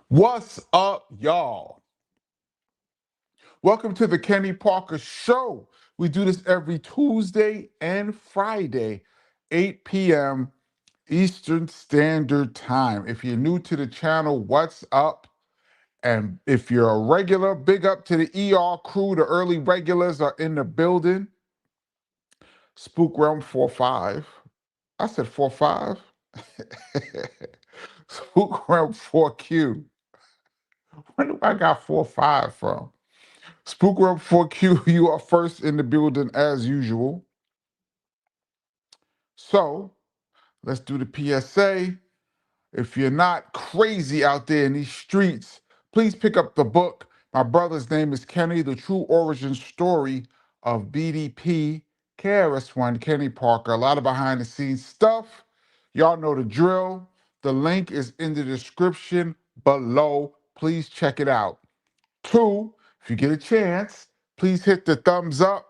What's up, y'all? Welcome to the Kenny Parker Show. We do this every Tuesday and Friday, 8 p.m. Eastern Standard Time. If you're new to the channel, what's up? And if you're a regular, big up to the ER crew. The early regulars are in the building. Spook Realm 4-5. I said 4-5. Spook Realm 4Q. Where do I got 4-5 from? Spook World 4Q, you are first in the building as usual. So let's do the PSA. If you're not crazy out there in these streets, please pick up the book. My brother's name is Kenny, The True Origin Story of BDP, KRS-One, Kenny Parker. A lot of behind the scenes stuff. Y'all know the drill. The link is in the description below. Please check it out. Two, if you get a chance, please hit the thumbs up.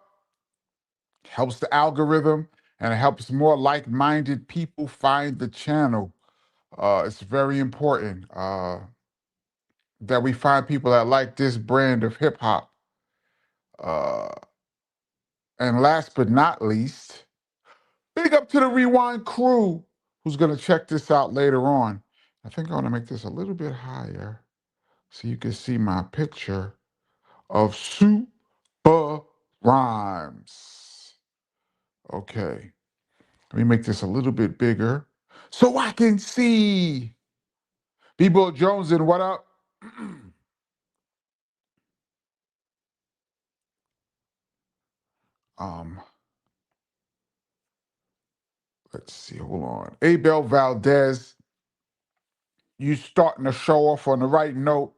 Helps the algorithm and it helps more like-minded people find the channel. It's very important that we find people that like this brand of hip hop. Uh, and last but not least, big up to the Rewind crew who's going to check this out later on. I think I want to make this a little bit higher so you can see my picture of Super Rhymes. Okay, let me make this a little bit bigger so I can see. B-Boy Jones, and what up? um, let's see, hold on. Abel Valdez, you starting the show off on the right note.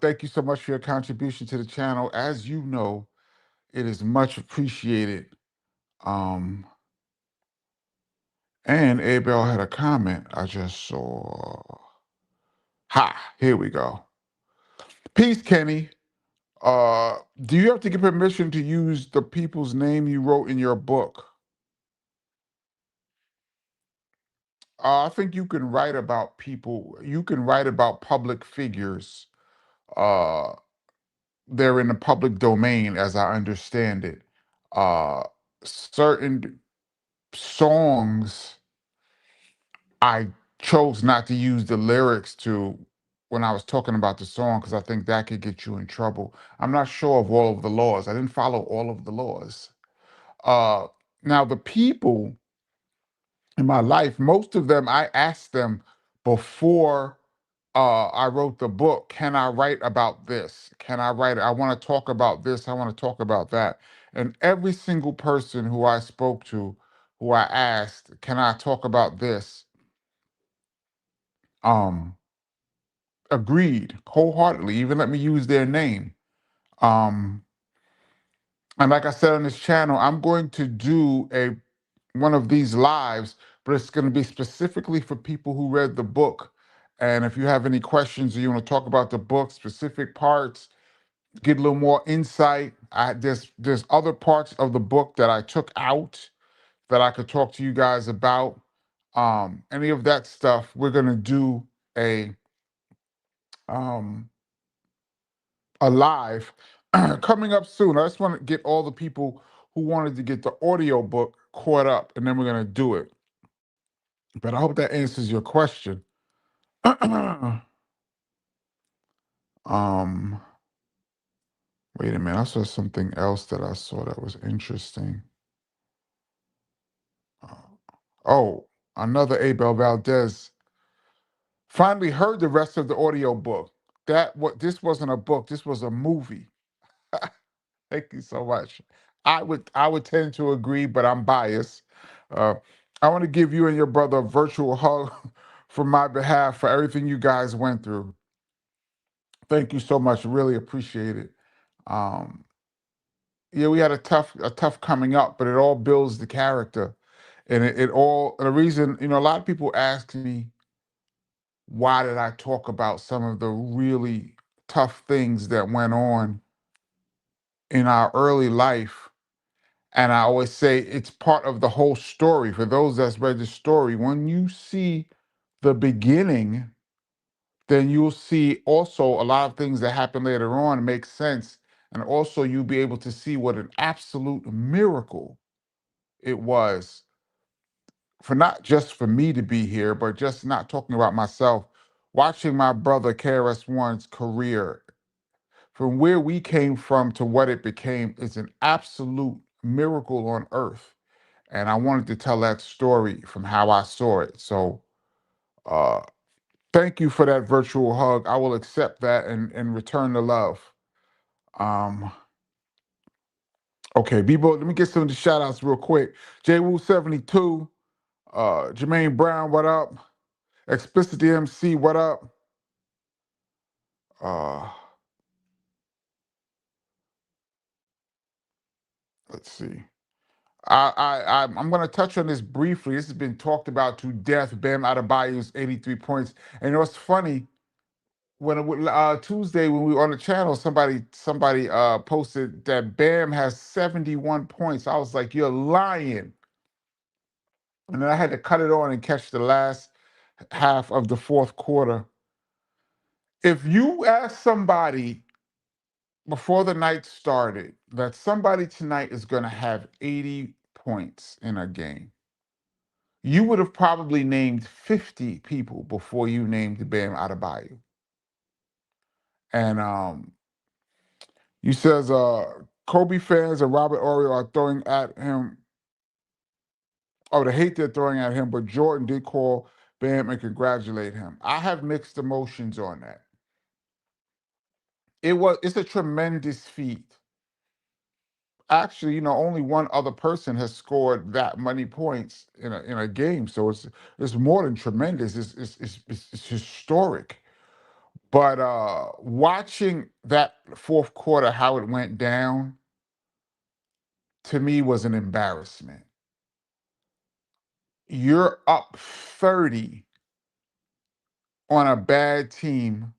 Thank you so much for your contribution to the channel. As you know, it is much appreciated. Um, and Abel had a comment I just saw. Ha, here we go. Peace, Kenny. Do you have to get permission to use the people's name you wrote in your book? I think you can write about people. You can write about public figures. Uh, they're in the public domain, as I understand it. Certain songs, I chose not to use the lyrics to when I was talking about the song because I think that could get you in trouble. I'm not sure of all of the laws. I didn't follow all of the laws. Uh, Now, the people in my life, most of them, I asked them before I wrote the book, can I write about this? Can I write? I want to talk about this. I want to talk about that. And every single person who I spoke to, who I asked, can I talk about this? Um, Agreed wholeheartedly, even let me use their name. Um, and like I said on this channel, I'm going to do one of these lives, but it's going to be specifically for people who read the book. And if you have any questions or you want to talk about the book, specific parts, get a little more insight. There's other parts of the book that I took out that I could talk to you guys about. Any of that stuff, we're gonna do a um a live coming up soon. I just want to get all the people who wanted to get the audio book caught up, and then we're gonna do it. But I hope that answers your question. um, Wait a minute. I saw something else that I saw that was interesting. Uh, Oh, another Abel Valdez. Finally heard the rest of the audio book. This wasn't a book. This was a movie. Thank you so much. I would tend to agree, but I'm biased. Uh, I want to give you and your brother a virtual hug for my behalf for everything you guys went through. Thank you so much. Really appreciate it. Um, yeah, we had a tough coming up, but it all builds the character, and it all the reason. A lot of people ask me, why did I talk about some of the really tough things that went on in our early life? And I always say it's part of the whole story. For those that's read the story, when you see the beginning, then you'll see also a lot of things that happen later on make sense. And also you'll be able to see what an absolute miracle it was for not just for me to be here, but just not talking about myself, watching my brother KRS-One's career from where we came from to what it became is an absolute miracle on earth. And I wanted to tell that story from how I saw it. So uh, thank you for that virtual hug. I will accept that and return the love. Um, okay, Bebo, let me get some of the shout outs real quick. JWoo72, Jermaine Brown, what up? Explicit DMC, what up? Uh, let's see. I'm going to touch on this briefly. This has been talked about to death. Bam Adebayo's 83 points, and it was funny when Tuesday when we were on the channel, somebody posted that Bam has 71 points. I was like, you're lying, and then I had to cut it on and catch the last half of the fourth quarter. If you ask somebody before the night started that somebody tonight is going to have 80 points in a game, you would have probably named 50 people before you named Bam Adebayo. And you says Kobe fans and Robert Ory are throwing at him. Oh, the hate they're throwing at him, but Jordan did call Bam and congratulate him. I have mixed emotions on that. It's a tremendous feat. Actually, only one other person has scored that many points in a game, so it's more than tremendous. It's historic. But watching that fourth quarter, how it went down, to me was an embarrassment. You're up 30 on a bad team.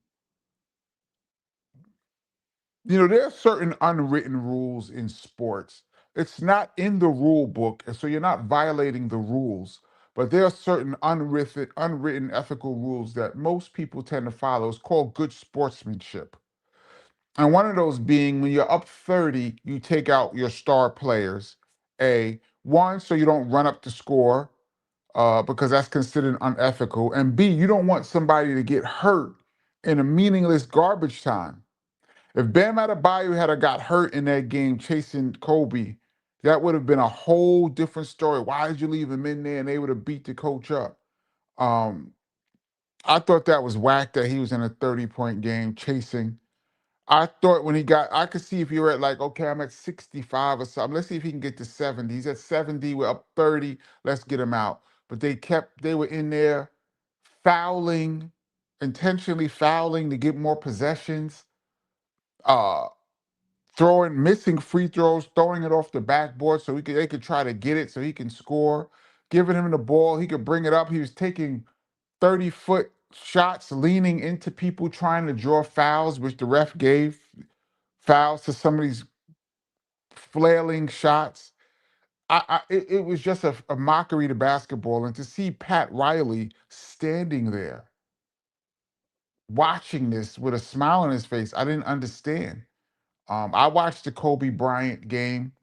There are certain unwritten rules in sports. It's not in the rule book, and so you're not violating the rules. But there are certain unwritten ethical rules that most people tend to follow. It's called good sportsmanship. And one of those being when you're up 30, you take out your star players. One, so you don't run up the score, because that's considered unethical. And B, you don't want somebody to get hurt in a meaningless garbage time. If Bam Adebayo had got hurt in that game chasing Kobe, that would have been a whole different story. Why did you leave him in there? And they would have beat the coach up. Um, I thought that was whack that he was in a 30-point game chasing. I thought I could see if you were at like, okay, I'm at 65 or something. Let's see if he can get to 70. He's at 70, we're up 30. Let's get him out. But they were in there fouling, intentionally fouling to get more possessions, uh, missing free throws, throwing it off the backboard so they could try to get it so he can score, giving him the ball, he could bring it up. He was taking 30-foot shots, leaning into people, trying to draw fouls, which the ref gave fouls to some of these flailing shots. It was just a mockery to basketball. And to see Pat Riley standing there watching this with a smile on his face, I didn't understand. I watched the Kobe Bryant game,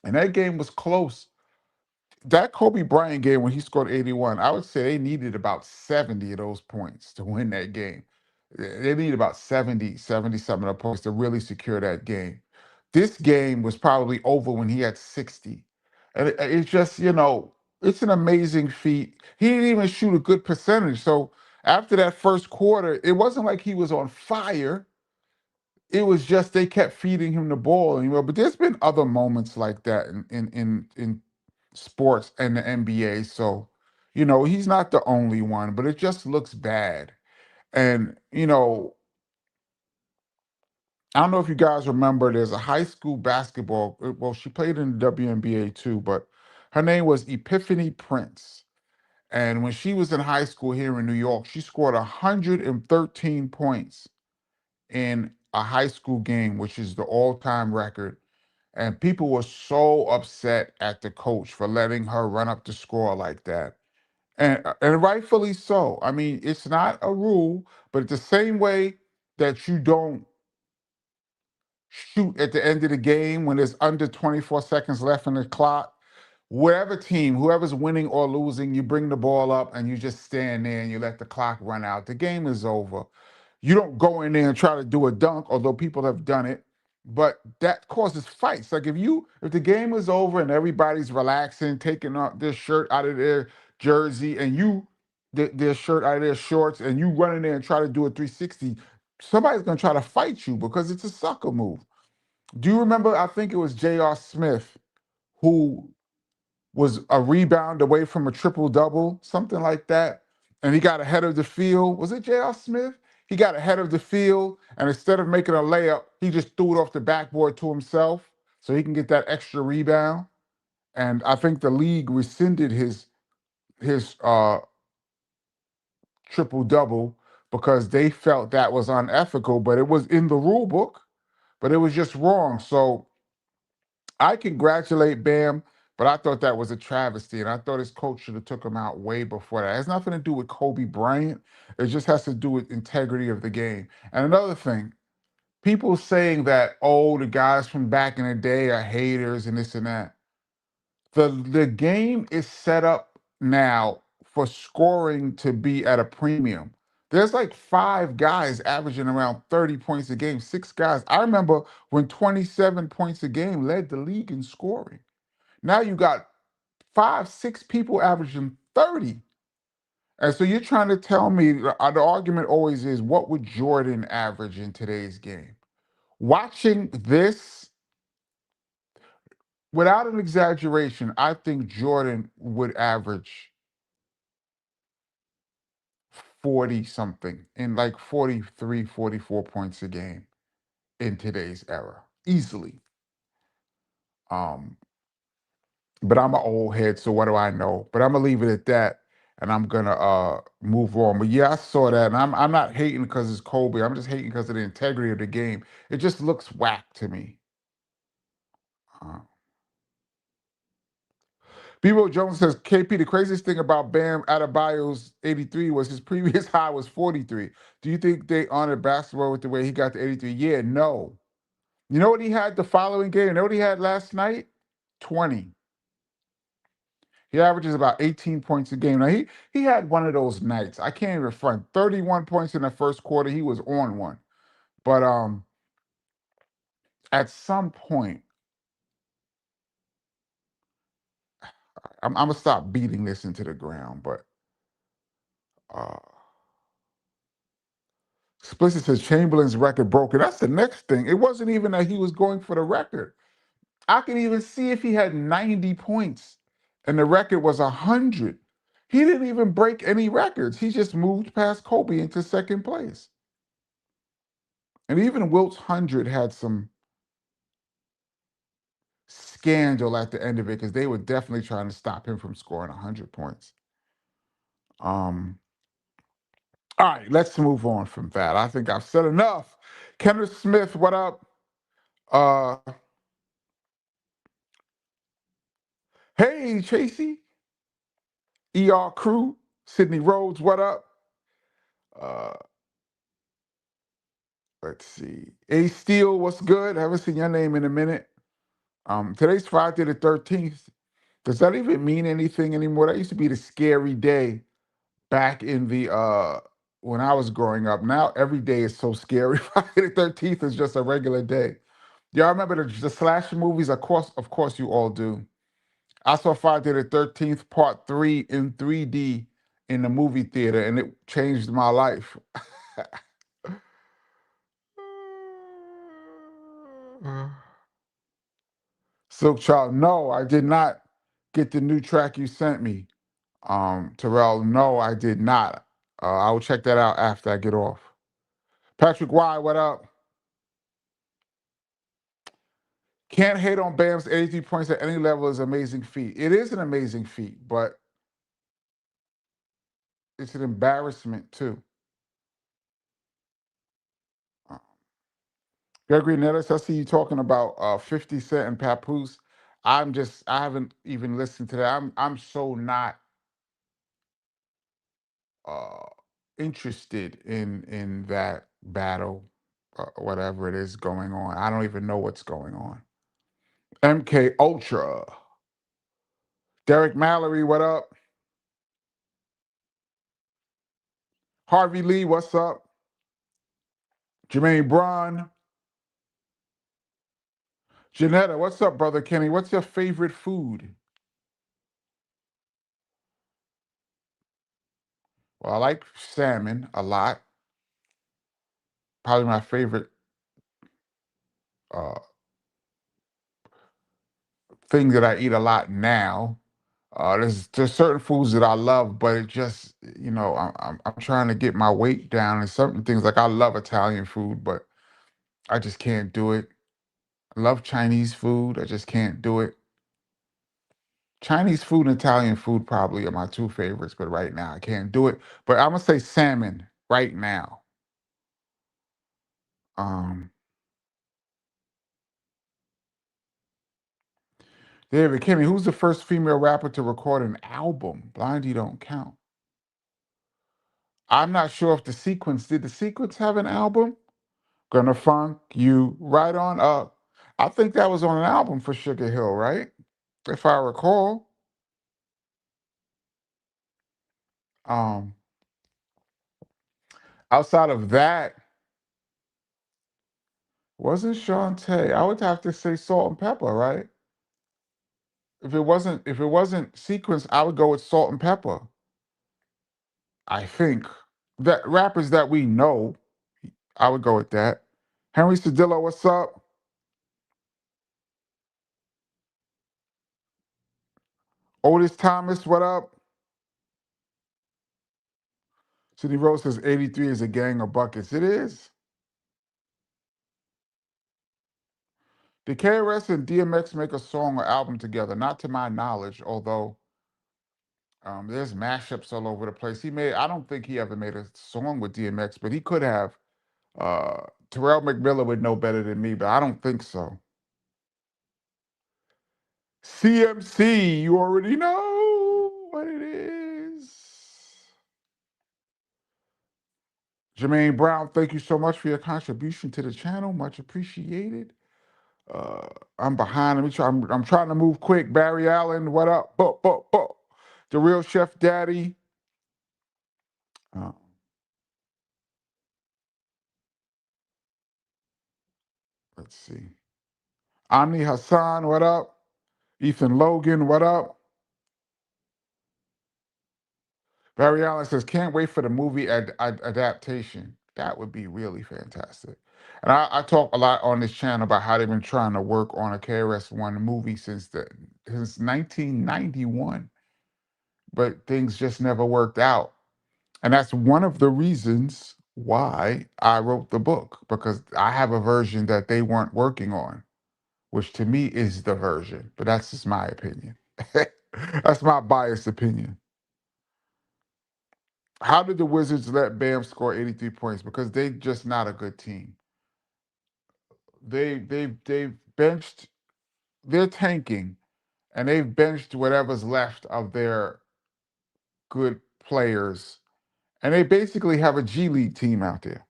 and that game was close. That Kobe Bryant game when he scored 81, I would say they needed about 70 of those points to win that game. They needed about 70 something of points to really secure that game. This game was probably over when he had 60. And it's just, it's an amazing feat. He didn't even shoot a good percentage. So after that first quarter, it wasn't like he was on fire. It was just they kept feeding him the ball. But there's been other moments like that in sports and the NBA. So, he's not the only one, but it just looks bad. And, I don't know if you guys remember, there's a high school basketball. Well, she played in the WNBA too, but her name was Epiphany Prince. And when she was in high school here in New York, she scored 113 points in a high school game, which is the all-time record. And people were so upset at the coach for letting her run up the score like that. and rightfully so. I mean, it's not a rule, but the same way that you don't shoot at the end of the game when there's under 24 seconds left in the clock. Whatever team, whoever's winning or losing, you bring the ball up and you just stand there and you let the clock run out. The game is over. You don't go in there and try to do a dunk, although people have done it, but that causes fights. Like if the game is over and everybody's relaxing, taking off their shirt out of their jersey and their shirt out of their shorts, and you run in there and try to do a 360, somebody's gonna try to fight you because it's a sucker move. Do you remember? I think it was J.R. Smith who was a rebound away from a triple double, something like that. And he got ahead of the field. Was it J.R. Smith? He got ahead of the field, and instead of making a layup, he just threw it off the backboard to himself so he can get that extra rebound. And I think the league rescinded his triple double because they felt that was unethical, but it was in the rule book, but it was just wrong. So I congratulate Bam, but I thought that was a travesty, and I thought his coach should have took him out way before that. It has nothing to do with Kobe Bryant. It just has to do with integrity of the game. And another thing, people saying that, oh, the guys from back in the day are haters and this and that. The game is set up now for scoring to be at a premium. There's like 5 guys averaging around 30 points a game, 6 guys. I remember when 27 points a game led the league in scoring. Now you got 5, 6 people averaging 30. And so you're trying to tell me the argument always is, what would Jordan average in today's game? Watching this, without an exaggeration, I think Jordan would average 40 something, in like 43, 44 points a game in today's era, easily. Um, but I'm an old head, so what do I know? But I'm gonna leave it at that, and I'm gonna move on. But yeah, I saw that, and I'm not hating because it's Kobe. I'm just hating because of the integrity of the game. It just looks whack to me. Uh, B-Roll Jones says, KP, the craziest thing about Bam Adebayo's 83 was his previous high was 43. Do you think they honored basketball with the way he got to 83? Yeah, no. You know what he had the following game? You know what he had last night? 20. He averages about 18 points a game. Now, he had one of those nights. I can't even front. 31 points in the first quarter. He was on one. But at some point, I'm going to stop beating this into the ground, but uh, Explicit says Chamberlain's record broken. That's the next thing. It wasn't even that he was going for the record. I could even see if he had 90 points and the record was 100. He didn't even break any records. He just moved past Kobe into second place. And even Wilt's 100 had some scandal at the end of it because they were definitely trying to stop him from scoring 100 points. All right, let's move on from that. I think I've said enough. Kenneth Smith, what up? Uh, hey, Tracy. ER Crew, Sydney Rhodes, what up? Uh, let's see. A Steele, what's good? I haven't seen your name in a minute. Today's Friday the 13th. Does that even mean anything anymore? That used to be the scary day back in the when I was growing up. Now every day is so scary. Friday the 13th is just a regular day. Y'all remember the slasher movies? Of course you all do. I saw Friday the 13th Part 3 in 3D in the movie theater, and it changed my life. Silk Child, no, I did not get the new track you sent me. Terrell, no, I did not. I will check that out after I get off. Patrick Y, what up? Can't hate on Bam's 83 points at any level is an amazing feat. It is an amazing feat, but it's an embarrassment too. Uh, Gregory Nettis, I see you talking about 50 Cent and Papoose. I haven't even listened to that. I'm so not uh, interested in that battle, whatever it is going on. I don't even know what's going on. MK Ultra, Derek Mallory, what up? Harvey Lee, what's up? Jermaine Braun, Janetta, what's up, brother Kenny? What's your favorite food? Well, I like salmon a lot. Probably my favorite uh, thing that I eat a lot now. There's certain foods that I love, but it just I'm trying to get my weight down, and certain things like I love Italian food, but I just can't do it. I love Chinese food, I just can't do it. Chinese food and Italian food probably are my two favorites, but right now I can't do it. But I'm gonna say salmon right now. Um, David Kimmy, who's the first female rapper to record an album? Blondie don't count. I'm not sure if the Sequence did. The Sequence have an album? Gonna funk you right on up. I think that was on an album for Sugar Hill, right? If I recall. Um, Outside of that, wasn't Shantae. I would have to say Salt and Pepper, right? If it wasn't Sequence, I would go with Salt and Pepper. I think that rappers that we know, I would go with that. Henry Cedillo, what's up? Otis Thomas, what up? City Rose says 83 is a gang of buckets. It is. Did KRS and DMX make a song or album together? Not to my knowledge, although there's mashups all over the place. I don't think he ever made a song with DMX, but he could have. Terrell McMillan would know better than me, but I don't think so. CMC, you already know what it is. Jermaine Brown, thank you so much for your contribution to the channel. Much appreciated. Uh, I'm behind. Let me try. I'm trying to move quick. Barry Allen, what up? The real Chef Daddy. Uh, let's see. Omni Hassan, what up? Ethan Logan, what up? Barry Allen says, can't wait for the movie adaptation. That would be really fantastic. And I talk a lot on this channel about how they've been trying to work on a KRS-One movie since 1991, but things just never worked out. And that's one of the reasons why I wrote the book, because I have a version that they weren't working on, which to me is the version, but that's just my opinion. That's my biased opinion. How did the Wizards let Bam score 83 points? Because they're just not a good team. They've benched, they're tanking, and they've benched whatever's left of their good players. And they basically have a G League team out there.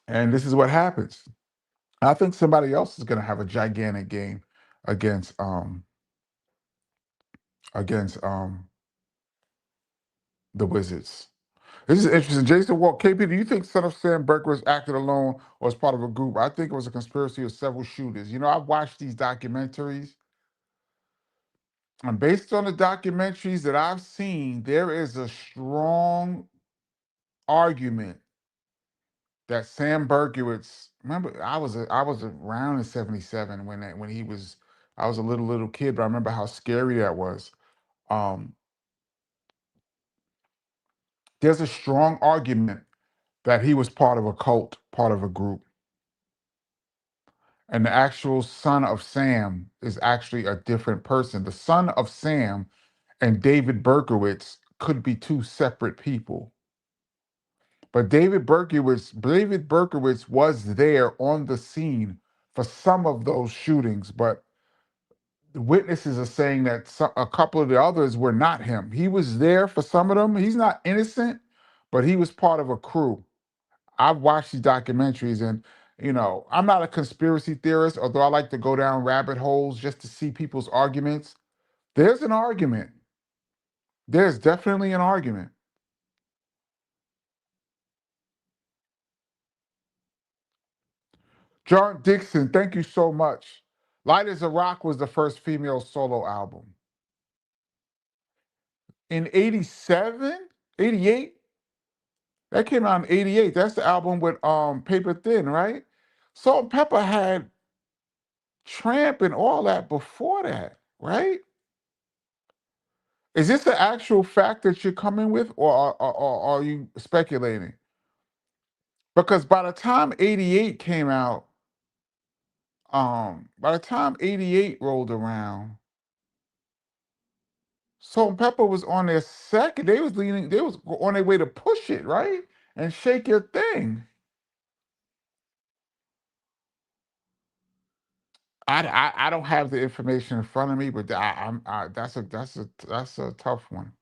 And this is what happens. I think somebody else is going to have a gigantic game against against the Wizards. This is interesting. Jason Walt, KP, do you think Son of Sam Berkowitz acted alone or as part of a group? I think it was a conspiracy of several shooters. I've watched these documentaries, and based on the documentaries that I've seen, there is a strong argument that Sam Berkowitz. Remember, I was around in '77 when he was. I was a little kid, but I remember how scary that was. Um, there's a strong argument that he was part of a cult, part of a group. And the actual son of Sam is actually a different person. The son of Sam and David Berkowitz could be two separate people. But David Berkowitz was there on the scene for some of those shootings, but witnesses are saying that a couple of the others were not him. He was there for some of them. He's not innocent, but he was part of a crew. I've watched these documentaries, and I'm not a conspiracy theorist, although I like to go down rabbit holes just to see people's arguments. There's an argument. There's definitely an argument. John Dixon, thank you so much. Light as a Rock was the first female solo album. In 87, 88. That came out in 88. That's the album with Paper Thin, right? Salt and Pepper had Tramp and all that before that, right? Is this the actual fact that you're coming with, or are you speculating? Because by the time 88 came out, by the time 88 rolled around, Salt and Pepper was on their second. They was on their way to Push It, right? And Shake Your Thing. I don't have the information in front of me, but that's a tough one.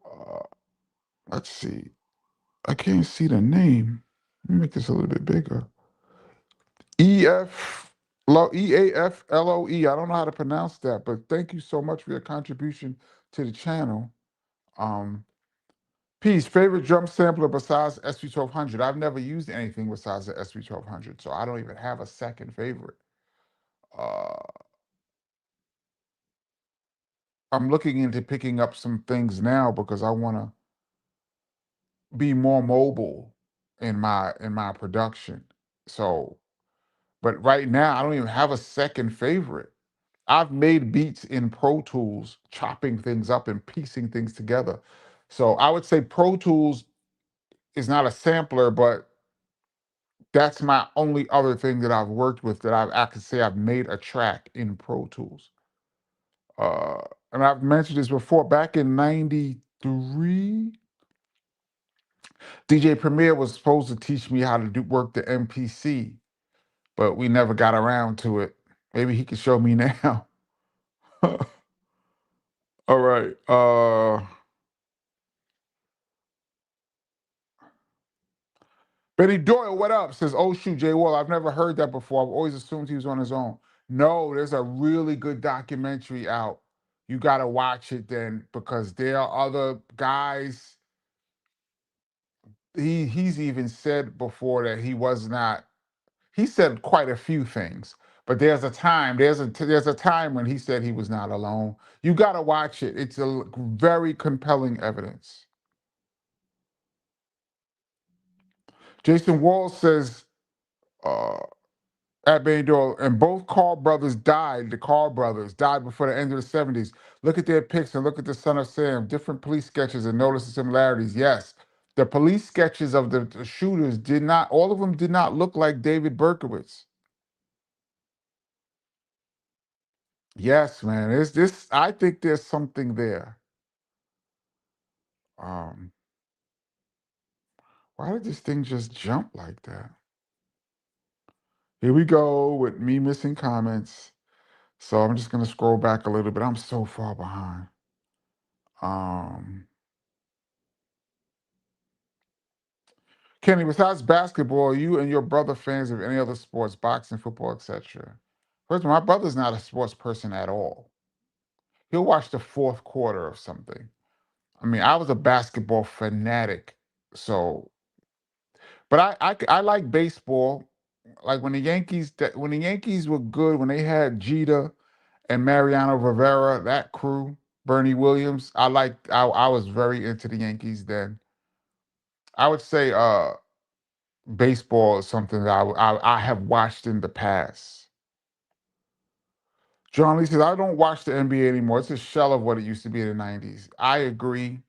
Uh, let's see. I can't see the name. Let me make this a little bit bigger. EAFLOE. I don't know how to pronounce that, but thank you so much for your contribution to the channel. Um, Peace. Favorite drum sampler besides SV1200. I've never used anything besides the SV1200, so I don't even have a second favorite. Uh, I'm looking into picking up some things now because I want to be more mobile in my production. So, but right now I don't even have a second favorite. I've made beats in Pro Tools, chopping things up and piecing things together. So I would say Pro Tools is not a sampler, but that's my only other thing that I've worked with that I can say I've made a track in Pro Tools. Uh, and I've mentioned this before. Back in '93, DJ Premier was supposed to teach me how to work the MPC, but we never got around to it. Maybe he could show me now. All right. Benny Doyle, what up? Says, oh shoot, Jay Wall. I've never heard that before. I've always assumed he was on his own. No, there's a really good documentary out. You gotta watch it then, because there are other guys. He's even said before that he was not. He said quite a few things, but there's a time when he said he was not alone. You gotta watch it. It's a very compelling evidence. Jason Wall says, uh, at Bandor, and both Carl brothers died. The Carl brothers died before the end of the '70s. Look at their pics and look at the Son of Sam. Different police sketches and notice the similarities. Yes, the police sketches of the shooters did not. All of them did not look like David Berkowitz. Yes, man. It's this. I think there's something there. Um, why did this thing just jump like that? Here we go with me missing comments. So I'm just gonna scroll back a little bit. I'm so far behind. Um, Kenny, besides basketball, are you and your brother fans of any other sports, boxing, football, etc.? First of all, my brother's not a sports person at all. He'll watch the fourth quarter of something. I mean, I was a basketball fanatic, so but I like baseball. Like when the Yankees were good, when they had Jeter and Mariano Rivera, that crew, Bernie Williams, I was very into the Yankees then. I would say baseball is something that I have watched in the past. John Lee says, I don't watch the NBA anymore. It's a shell of what it used to be in the '90s. I agree,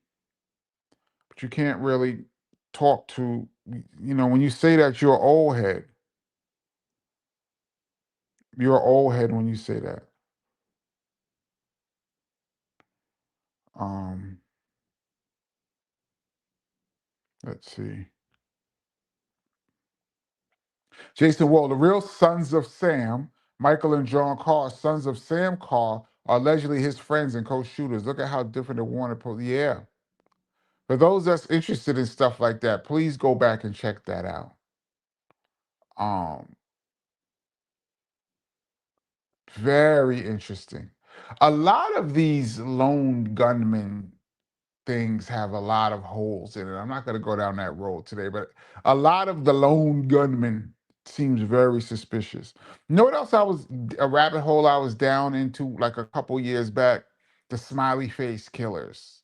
but you can't really talk to, when you say that, you're an old head. You're an old head when you say that. Um, let's see. Jason Wall, the real Sons of Sam Michael and John Carr, sons of Sam Carr, are allegedly his friends and co-shooters. Look at how different the Warner Police. Yeah. For those that's interested in stuff like that, please go back and check that out. Um, Very interesting. A lot of these lone gunmen things have a lot of holes in it. I'm not going to go down that road today, but a lot of the lone gunmen seems very suspicious. You know what else a rabbit hole I was down into like a couple years back? The smiley face killers.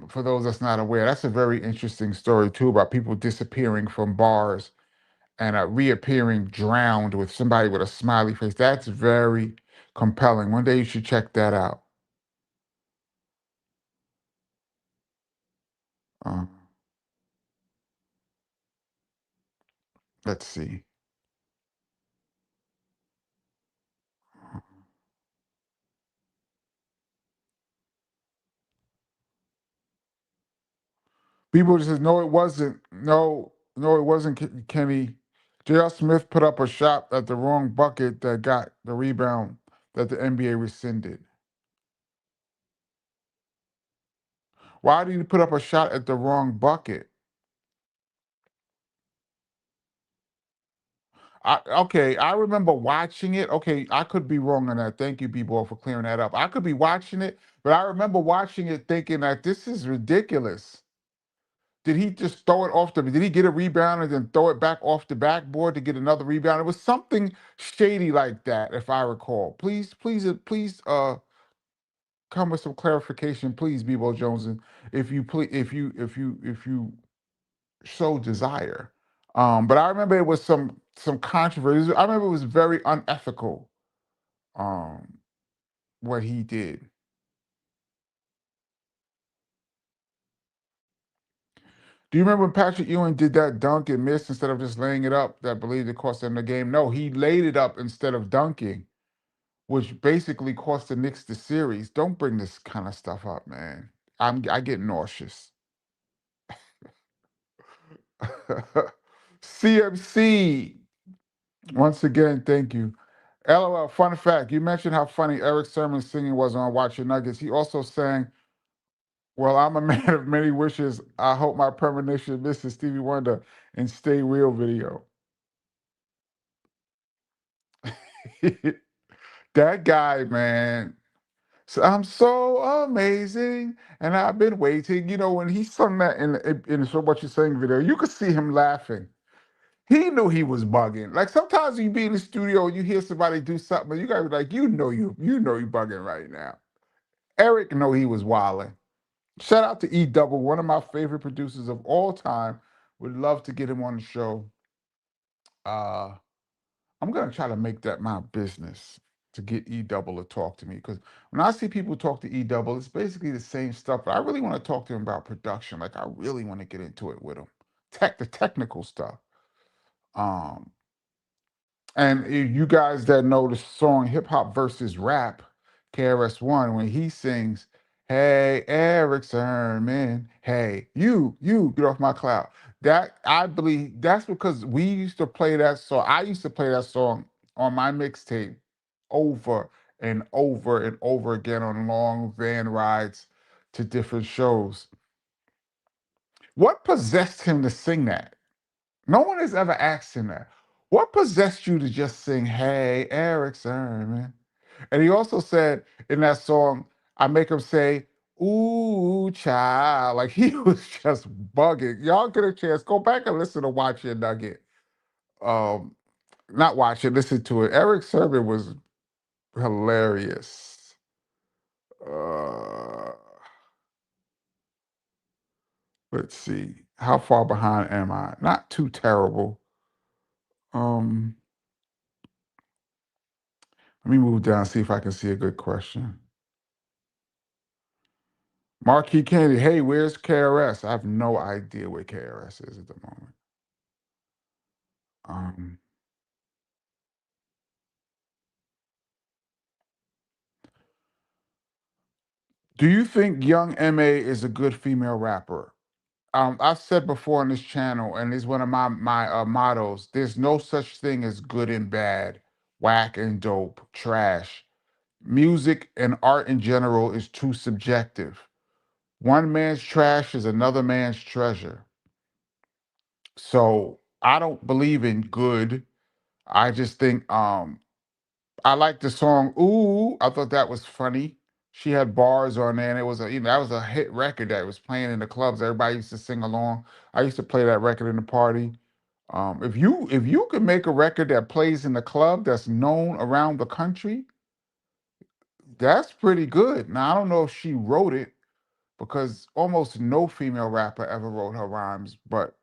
For those that's not aware, that's a very interesting story too about people disappearing from bars and reappearing drowned with somebody with a smiley face. That's very compelling. One day you should check that out. Uh, let's see. People just says, no, it wasn't. No, no, it wasn't Kenny. J.R. Smith put up a shot at the wrong bucket that got the rebound that the NBA rescinded. Why did he put up a shot at the wrong bucket? Okay, I remember watching it. Okay, I could be wrong on that. Thank you, B-Ball, for clearing that up. I could be watching it, but I remember watching it thinking that this is ridiculous. Did he just throw it off did he get a rebound and then throw it back off the backboard to get another rebound? It was something shady like that, if I recall. Please come with some clarification, please, B-Ball Jones, and if you so desire. But I remember it was some controversy. I remember it was very unethical, um, what he did. Do you remember when Patrick Ewing did that dunk and missed instead of just laying it up that believed it cost them the game? No, he laid it up instead of dunking, which basically cost the Knicks the series. Don't bring this kind of stuff up, man. I get nauseous. CMC, once again, thank you. LOL, fun fact, you mentioned how funny Eric Sermon's singing was on Watch Your Nuggets. He also sang, well, I'm a man of many wishes. I hope my premonition misses Stevie Wonder and Stay Real video. That guy, man. So I'm so amazing, and I've been waiting. You know, when he sung that in So What You Saying video, you could see him laughing. He knew he was bugging. Like sometimes you be in the studio and you hear somebody do something, and you gotta be like, you bugging right now. Eric know he was wilding. Shout out to E Double, one of my favorite producers of all time. Would love to get him on the show. Uh, I'm gonna try to make that my business to get E Double to talk to me because when I see people talk to E Double, it's basically the same stuff. But I really want to talk to him about production. Like I really want to get into it with him, the technical stuff. Um, And you guys that know the song Hip Hop versus Rap, KRS-One, when he sings, "Hey, Eric Sermon, hey, you, get off my cloud." That I believe that's because we used to play that song. I used to play that song on my mixtape over and over and over again on long van rides to different shows. What possessed him to sing that? No one has ever asked him that. What possessed you to just sing, "Hey, Eric Sermon"? And he also said in that song, I make him say, "Ooh, child." Like he was just bugging. Y'all get a chance, go back and listen to Watch Your Nugget. Um, Not watch it, listen to it. Eric Sermon was hilarious. Uh, let's see. How far behind am I? Not too terrible. Um, Let me move down, see if I can see a good question. Marquis Kennedy, hey, where's KRS? I have no idea where KRS is at the moment. Um, do you think Young MA is a good female rapper? I've said before on this channel, and it's one of my mottos. There's no such thing as good and bad, whack and dope, trash. Music and art in general is too subjective. One man's trash is another man's treasure. So I don't believe in good. I just think I like the song Ooh. I thought that was funny. She had bars on there, and it was that was a hit record that was playing in the clubs. Everybody used to sing along. I used to play that record in the party. If you could make a record that plays in the club that's known around the country, that's pretty good. Now I don't know if she wrote it because almost no female rapper ever wrote her rhymes, but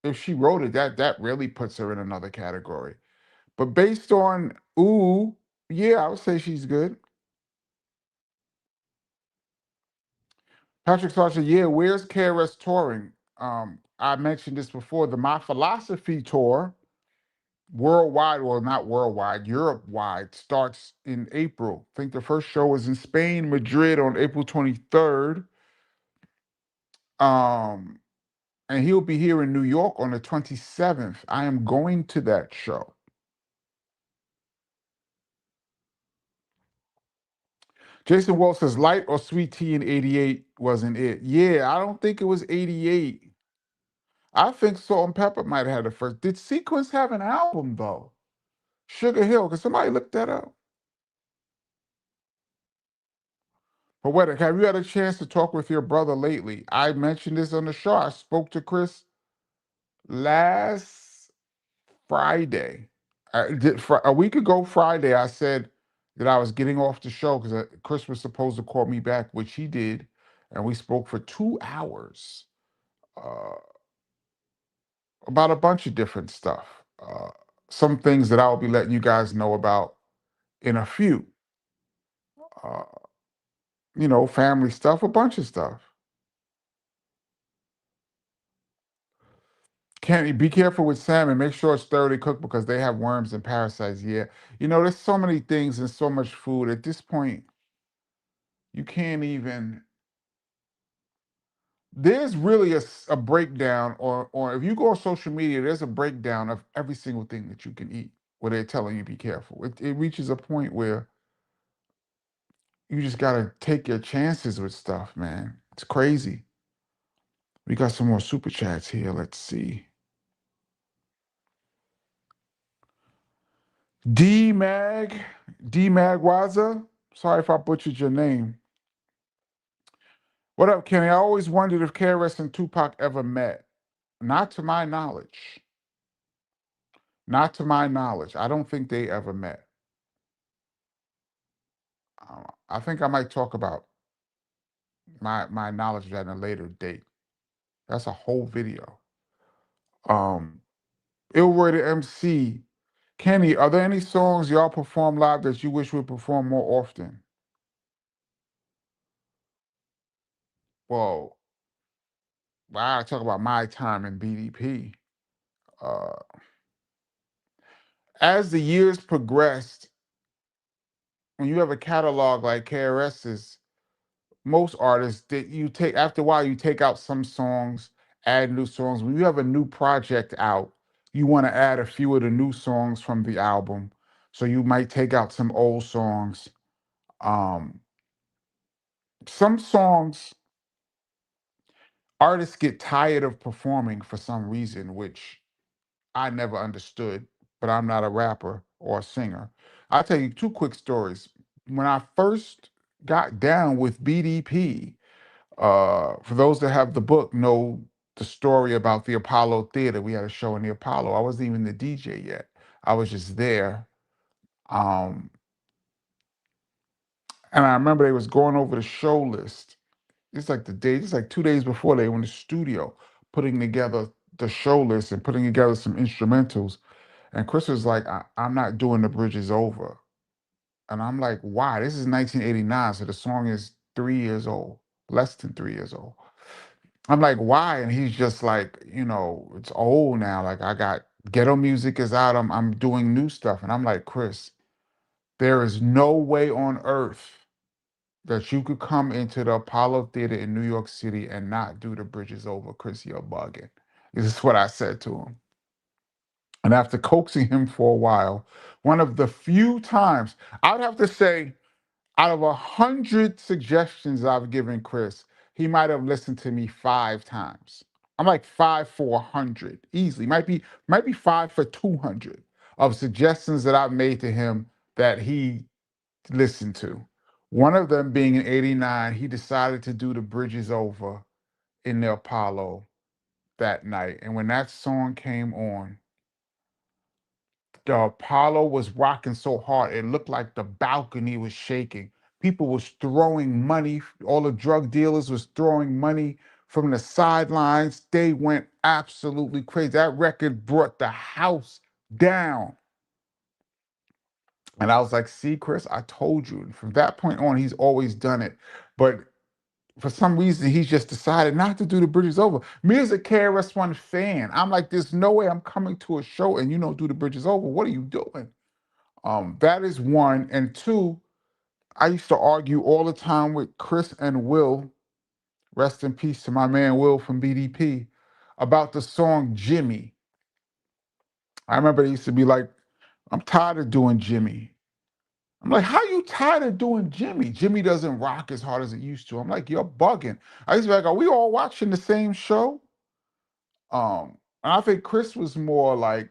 if she wrote it, that really puts her in another category. But based on Ooh, yeah, I would say she's good. Patrick Sarcher, yeah, where's KRS touring? I mentioned this before. The My Philosophy tour, worldwide, well, not worldwide, Europe wide, starts in April. I think the first show was in Spain, Madrid on April 23rd. Um, and he'll be here in New York on the 27th. I am going to that show. Jason Wall says, Light or Sweet Tea in 88 wasn't it. Yeah, I don't think it was 88. I think Salt and Pepper might have had the first. Did Sequence have an album though? Sugar Hill. Can somebody look that up? But wait, have you had a chance to talk with your brother lately? I mentioned this on the show. I spoke to Chris last Friday. A week ago Friday, I said that I was getting off the show because Chris was supposed to call me back, which he did, and we spoke for 2 hours uh, about a bunch of different stuff. Some things that I'll be letting you guys know about in a few. Uh, family stuff, a bunch of stuff. Can't be careful with salmon. Make sure it's thoroughly cooked because they have worms and parasites. Yeah, there's so many things and so much food at this point. You can't even. There's really a breakdown, or if you go on social media, there's a breakdown of every single thing that you can eat, where they're telling you be careful. It reaches a point where you just gotta take your chances with stuff, man. It's crazy. We got some more super chats here. Let's see. D Mag, D Magwaza. Sorry if I butchered your name. What up, Kenny? I always wondered if KRS and Tupac ever met. Not to my knowledge. Not to my knowledge. I don't think they ever met. I think I might talk about my knowledge of that in a later date. That's a whole video. Um, Ilroy the MC. Kenny, are there any songs y'all perform live that you wish would perform more often? Well, I talk about my time in BDP. Uh, as the years progressed, when you have a catalog like KRS's, most artists that you take after a while, you take out some songs, add new songs. When you have a new project out, you want to add a few of the new songs from the album. So you might take out some old songs. Um, some songs artists get tired of performing for some reason, which I never understood, but I'm not a rapper or a singer. I'll tell you two quick stories. When I first got down with BDP, for those that have the book, know the story about the Apollo Theater. We had a show in the Apollo. I wasn't even the DJ yet. I was just there. Um, and I remember they was going over the show list. It's like 2 days before they were in the studio putting together the show list and putting together some instrumentals. And Chris was like, I'm not doing The Bridge Is Over. And I'm like, why? This is 1989, so the song is 3 years old, less than 3 years old. I'm like, why? And he's just like, it's old now. Like I got ghetto music is out. I'm doing new stuff. And I'm like, Chris, there is no way on earth that you could come into the Apollo Theater in New York City and not do the bridges over, Chris, you're bugging. This is what I said to him. And after coaxing him for a while, one of the few times, I would have to say, out of 100 suggestions I've given Chris, he might have listened to me 5 times. I'm like 5 for 100 easily. Might be 5 for 200 of suggestions that I've made to him that he listened to. One of them being in '89, he decided to do the bridges over in the Apollo that night. And when that song came on, the Apollo was rocking so hard, it looked like the balcony was shaking. People was throwing money. All the drug dealers was throwing money from the sidelines. They went absolutely crazy. That record brought the house down. And I was like, see, Chris, I told you. And from that point on, he's always done it. But for some reason, he's just decided not to do the bridges over. Me as a KRS-One fan, I'm like, there's no way I'm coming to a show and you don't do the bridges over. What are you doing? That is one. And two, I used to argue all the time with Chris and Will, rest in peace to my man Will from BDP, about the song Jimmy. I remember they used to be like, I'm tired of doing Jimmy. I'm like, how you tired of doing Jimmy? Jimmy doesn't rock as hard as it used to. I'm like, you're bugging. I used to be like, are we all watching the same show? And I think Chris was more like,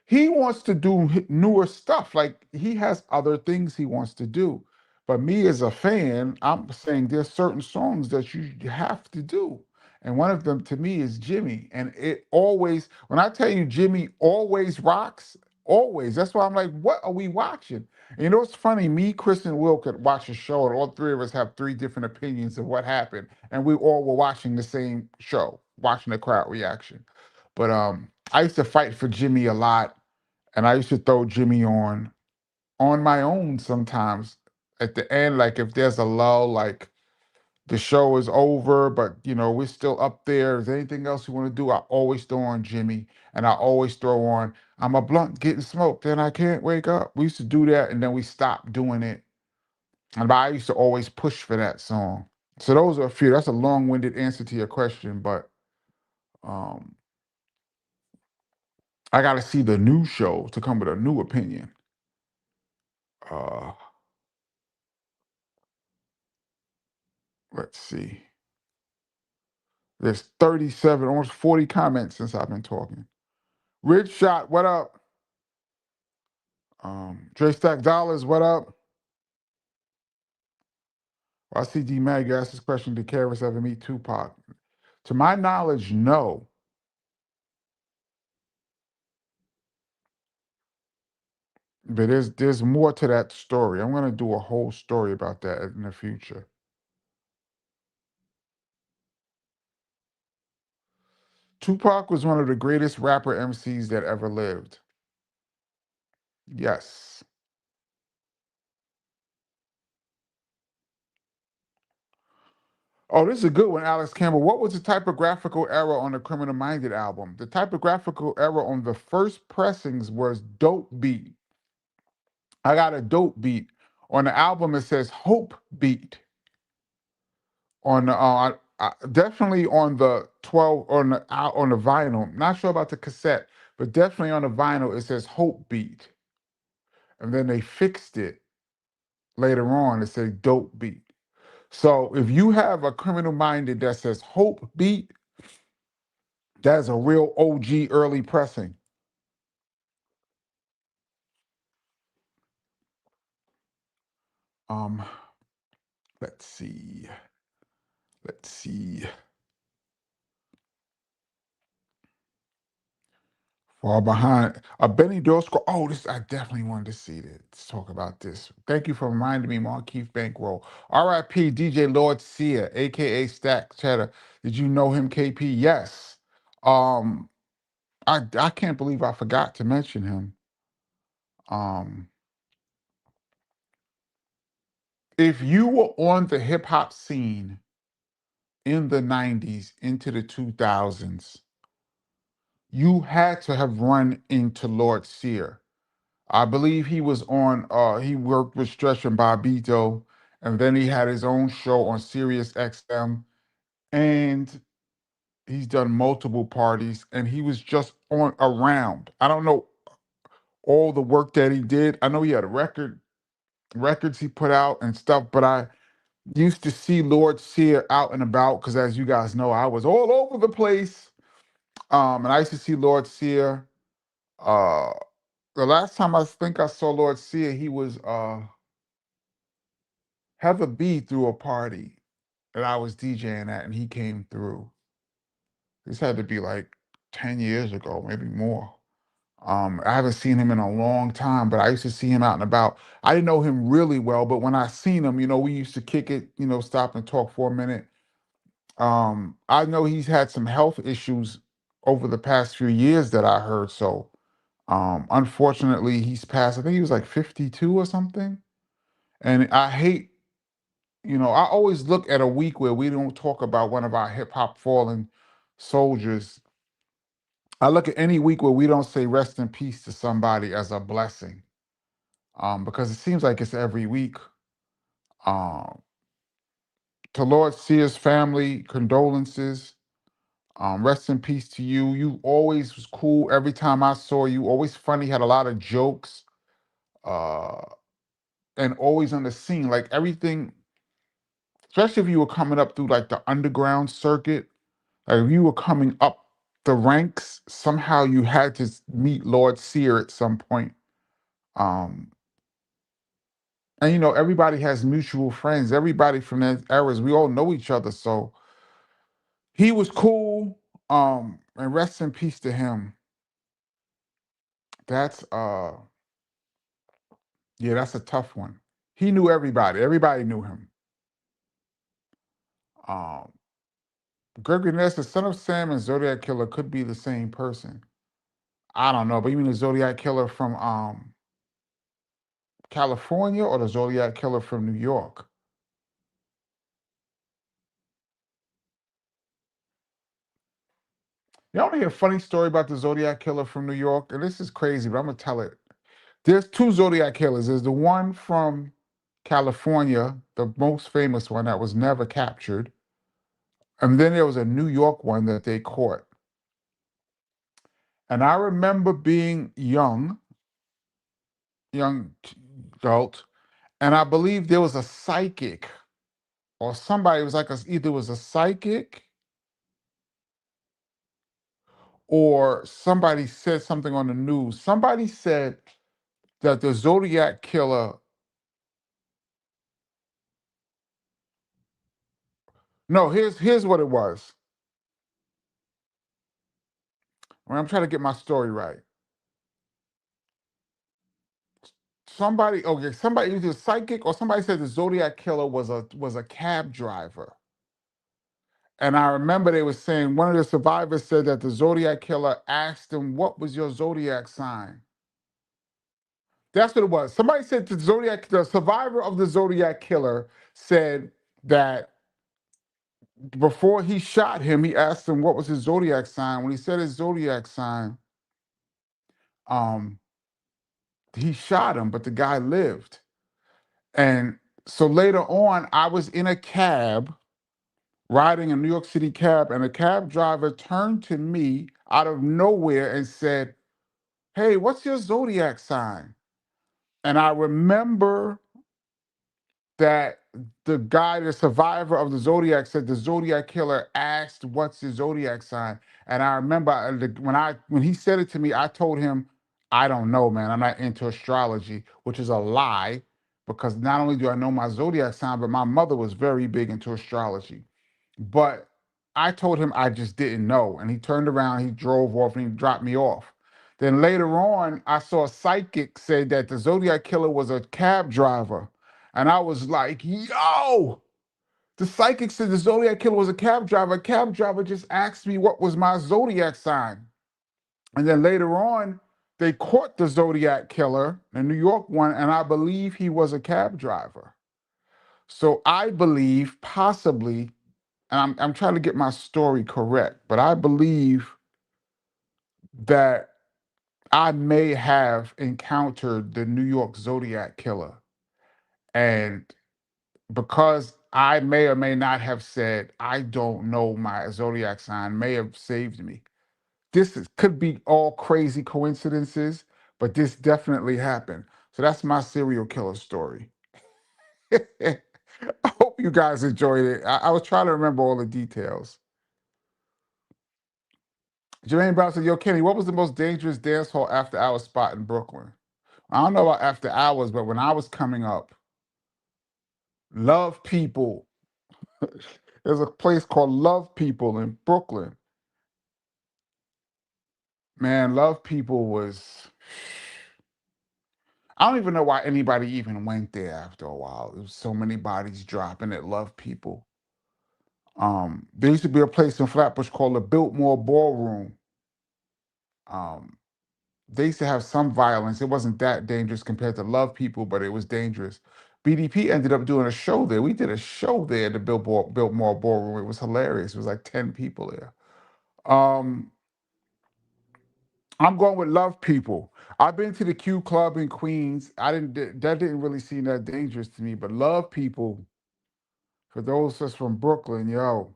he wants to do newer stuff. Like he has other things he wants to do. But me as a fan, I'm saying there's certain songs that you have to do. And one of them to me is Jimmy. And it always, when I tell you Jimmy always rocks, always. That's why I'm like, what are we watching? And you know what's funny? Me, Chris, and Will could watch a show, and all three of us have three different opinions of what happened. And we all were watching the same show, watching the crowd reaction. But I used to fight for Jimmy a lot, and I used to throw Jimmy on my own sometimes at the end, like if there's a lull, like the show is over, but we're still up there. Is there anything else you want to do? I always throw on Jimmy, and I always throw on I'm a blunt getting smoked, and I can't wake up. We used to do that, and then we stopped doing it. And I used to always push for that song. So those are a few. That's a long-winded answer to your question, but um, I got to see the new show to come with a new opinion. Uh, let's see. There's 37, almost 40 comments since I've been talking. Rich Shot, what up? Dre Stack Dollars, what up? I see D Mag, you asked this question, did Karis ever meet Tupac? To my knowledge, no. But there's more to that story. I'm gonna do a whole story about that in the future. Tupac was one of the greatest rapper MCs that ever lived. Yes. Oh, this is a good one, Alex Campbell. What was the typographical error on the Criminal Minded album? The typographical error on the first pressings was dope beat. I got a dope beat. On the album, it says Hope Beat. On the definitely on the 12 on the vinyl. Not sure about the cassette, but definitely on the vinyl it says Hope Beat. And then they fixed it later on. It said Dope Beat. So if you have a Criminal Minded that says Hope Beat, that's a real OG early pressing. Um, let's see. Let's see. Far behind. Benny Dorsko. Oh, this I definitely wanted to see this. Let's talk about this. Thank you for reminding me, Markeith Bankroll. R.I.P. DJ Lord Sear, aka Stack Cheddar. Did you know him, KP? Yes. Um, I can't believe I forgot to mention him. Um, if you were on the hip hop scene in the 90s into the 2000s, you had to have run into Lord Sear. I believe he was on, he worked with Stretch and Bobito, and then he had his own show on Sirius XM, and he's done multiple parties, and he was just on around. I don't know all the work that he did. I know he had records he put out and stuff, but I used to see Lord Sear out and about because, as you guys know, I was all over the place. And I used to see Lord Sear. Uh, the last time I think I saw Lord Sear, he was Heather B threw a party that I was DJing at, and he came through. This had to be like 10 years ago, maybe more. I haven't seen him in a long time, but I used to see him out and about. I didn't know him really well, but when I seen him, we used to kick it, stop and talk for a minute. I know he's had some health issues over the past few years that I heard. So, unfortunately, he's passed. I think he was like 52 or something. And I hate, I always look at a week where we don't talk about one of our hip hop fallen soldiers. I look at any week where we don't say rest in peace to somebody as a blessing, because it seems like it's every week. Um, to Lord Sear's family, condolences. Rest in peace to you. You always was cool. Every time I saw you, always funny, had a lot of jokes, uh, and always on the scene. Like everything, especially if you were coming up through like the underground circuit, like if you were coming up the ranks, somehow you had to meet Lord Sear at some point. Um, and everybody has mutual friends. Everybody from that eras, we all know each other. So he was cool. And rest in peace to him. That's Yeah, that's a tough one. He knew everybody. Everybody knew him. Um, Gregory Ness, the son of Sam and Zodiac Killer could be the same person. I don't know, but you mean the Zodiac Killer from California or the Zodiac Killer from New York? You want to hear a funny story about the Zodiac Killer from New York? And this is crazy, but I'm gonna tell it. There's two Zodiac Killers. There's the one from California, the most famous one that was never captured. And then there was a New York one that they caught. And I remember being young adult, and I believe there was a psychic or somebody, it was like either was a psychic or somebody said something on the news. Somebody said that the Zodiac Killer, no, here's what it was. When I'm trying to get my story right. Somebody either psychic or somebody said the Zodiac Killer was a cab driver. And I remember they were saying one of the survivors said that the Zodiac Killer asked him, "What was your zodiac sign?" That's what it was. Somebody said the survivor of the Zodiac Killer said that before he shot him, he asked him what was his zodiac sign. When he said his zodiac sign, um, he shot him, but the guy lived. And so later on, I was in a cab riding a New York City cab, and a cab driver turned to me out of nowhere and said, "Hey, what's your zodiac sign?" And I remember that the survivor of the Zodiac, said the Zodiac Killer asked, "What's your zodiac sign?" And I remember when he said it to me, I told him, "I don't know, man. I'm not into astrology," which is a lie, because not only do I know my zodiac sign, but my mother was very big into astrology. But I told him I just didn't know. And he turned around, he drove off, and he dropped me off. Then later on, I saw a psychic say that the Zodiac Killer was a cab driver. And I was like, yo, the psychic said the Zodiac Killer was a cab driver. A cab driver just asked me what was my zodiac sign. And then later on, they caught the Zodiac Killer, the New York one, and I believe he was a cab driver. So I believe possibly, and I'm trying to get my story correct, but I believe that I may have encountered the New York Zodiac Killer. And because I may or may not have said, I don't know my zodiac sign, may have saved me. Could be all crazy coincidences, but this definitely happened. So that's my serial killer story. I hope you guys enjoyed it. I was trying to remember all the details. Jermaine Brown said, Yo, Kenny, what was the most dangerous dance hall after hours spot in Brooklyn? I don't know about after hours, but when I was coming up, Love People, there's a place called Love People in Brooklyn. Man, Love People was, I don't even know why anybody even went there after a while. There was so many bodies dropping at Love People. There used to be a place in Flatbush called the Biltmore Ballroom. Um, they used to have some violence. It wasn't that dangerous compared to Love People, but it was dangerous. BDP ended up doing a show there. We did a show there at the Biltmore Ballroom. It was hilarious. It was like 10 people there. Um, I'm going with Love People. I've been to the Q Club in Queens. That didn't really seem that dangerous to me, but Love People, for those that's from Brooklyn, yo.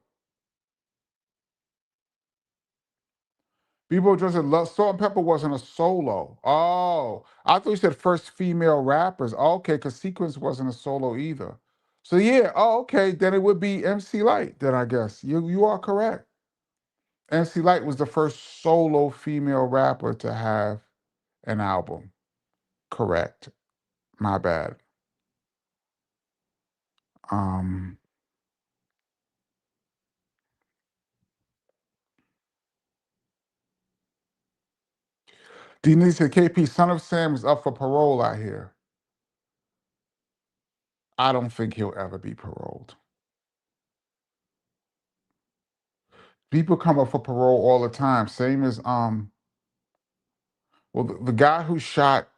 People just love Salt and Pepper wasn't a solo. Oh, I thought you said first female rappers. Okay, because Sequence wasn't a solo either. So yeah, oh, okay, then it would be MC Light, then I guess. You are correct. MC Light was the first solo female rapper to have an album. Correct. My bad. Um Denise said KP, Son of Sam is up for parole out here. I don't think he'll ever be paroled. People come up for parole all the time. Same as well, the guy who shot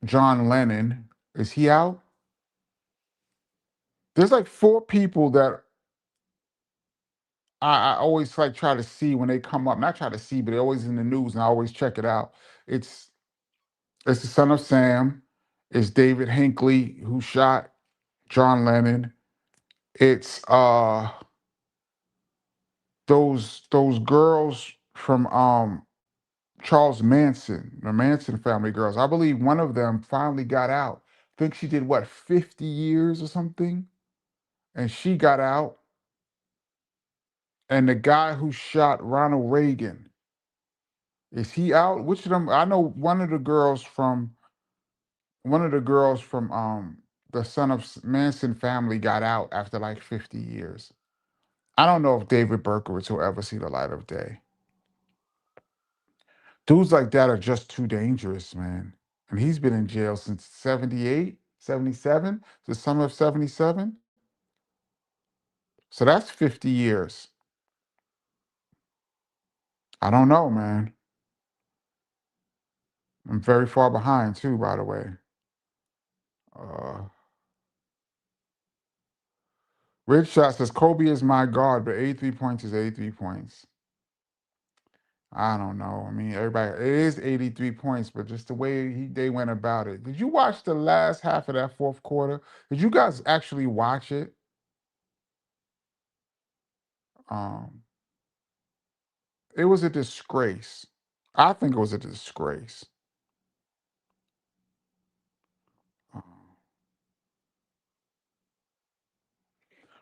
John Lennon, is he out? There's like four people that I always like try to see when they come up. Not try to see, but they're always in the news, and I always check it out. It's it's the Son of Sam. It's David Hinckley who shot John Lennon. It's those girls from Charles Manson, the Manson family girls. I believe one of them finally got out. I think she did what, 50 years or something? And she got out. And the guy who shot Ronald Reagan, is he out? Which of them? I know one of the girls from the Son of Manson family got out after like 50 years. I don't know if David Berkowitz will ever see the light of day. Dudes like that are just too dangerous, man. And he's been in jail since 78, 77, the summer of 77. So that's 50 years. I don't know, man. I'm very far behind, too, by the way. Uh, Rich Shot says Kobe is my guard, but 83 points is 83 points. I don't know. I mean, everybody, it is 83 points, but just the way they went about it. Did you watch the last half of that fourth quarter? Did you guys actually watch it? Um, it was a disgrace. I think it was a disgrace. Uh,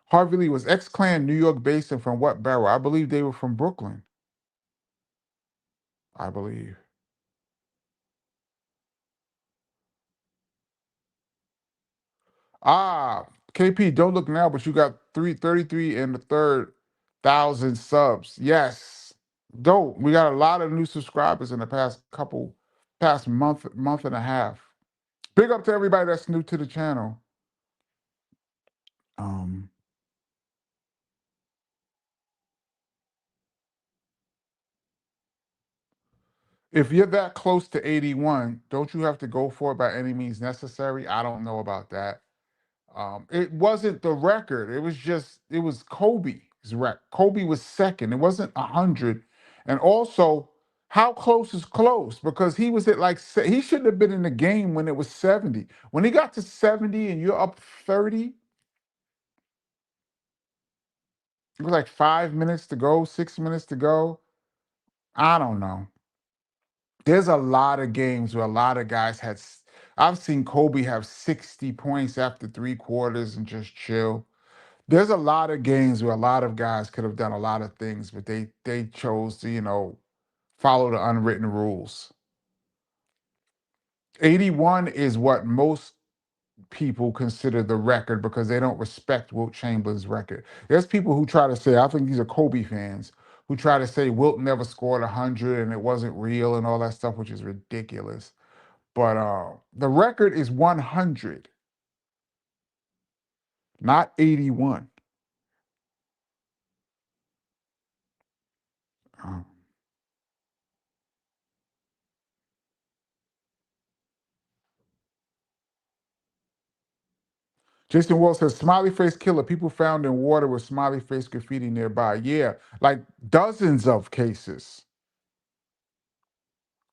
Harvey Lee was ex-Klan New York based and from what borough? I believe they were from Brooklyn. I believe. Ah, KP, don't look now, but you got 333 and the third thousand subs. Yes. Dope. We got a lot of new subscribers in the past month and a half. Big up to everybody that's new to the channel. Um, if you're that close to 81, don't you have to go for it by any means necessary? I don't know about that. It wasn't the record. It was Kobe's record. Kobe was second. It wasn't 100. And also, how close is close? Because he was at like he shouldn't have been in the game when it was 70. When he got to 70 and you're up 30, It was like 5 minutes to go, 6 minutes to go. I don't know. There's a lot of games where a lot of guys had. I've seen Kobe have 60 points after 3 quarters and just chill. There's a lot of games where a lot of guys could have done a lot of things, but they chose to, follow the unwritten rules. 81 is what most people consider the record because they don't respect Wilt Chamberlain's record. There's people who try to say, I think these are Kobe fans, who try to say Wilt never scored 100 and it wasn't real and all that stuff, which is ridiculous. But the record is 100, not 81. Um, Jason Wall says, smiley face killer, people found in water with smiley face graffiti nearby. Yeah, like dozens of cases,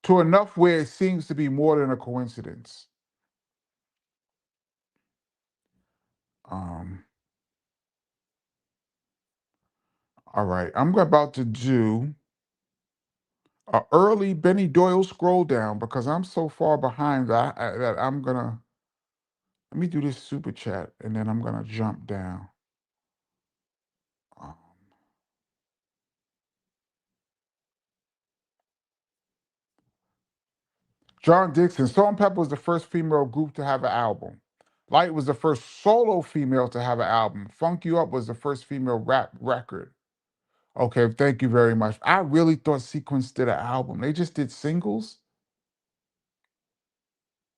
to enough where it seems to be more than a coincidence. Um, all right, I'm about to do a early Benny Doyle scroll down because I'm so far behind that I'm gonna let me do this super chat and then I'm gonna jump down. Um, John Dixon, Salt and Pepper was the first female group to have an album. Light was the first solo female to have an album. Funk You Up was the first female rap record. Okay, thank you very much. I really thought Sequence did an album. They just did singles.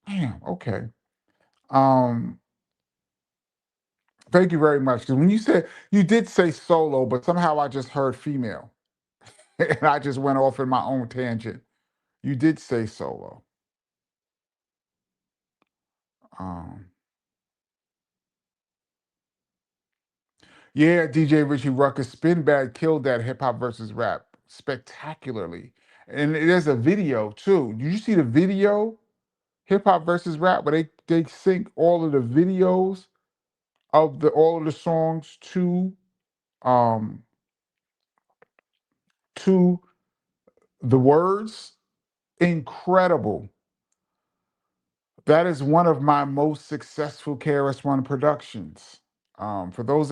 Damn. Okay. Um, Thank you very much. Because when you said you did say solo, but somehow I just heard female, and I just went off in my own tangent. You did say solo. Um, Yeah, DJ Richie Ruckus, Spin Bad killed that hip hop versus rap spectacularly. And there's a video too. Did you see the video? Hip hop versus rap, where they sync all of the videos of the all of the songs um to the words. Incredible. That is one of my most successful KRS-One productions. For those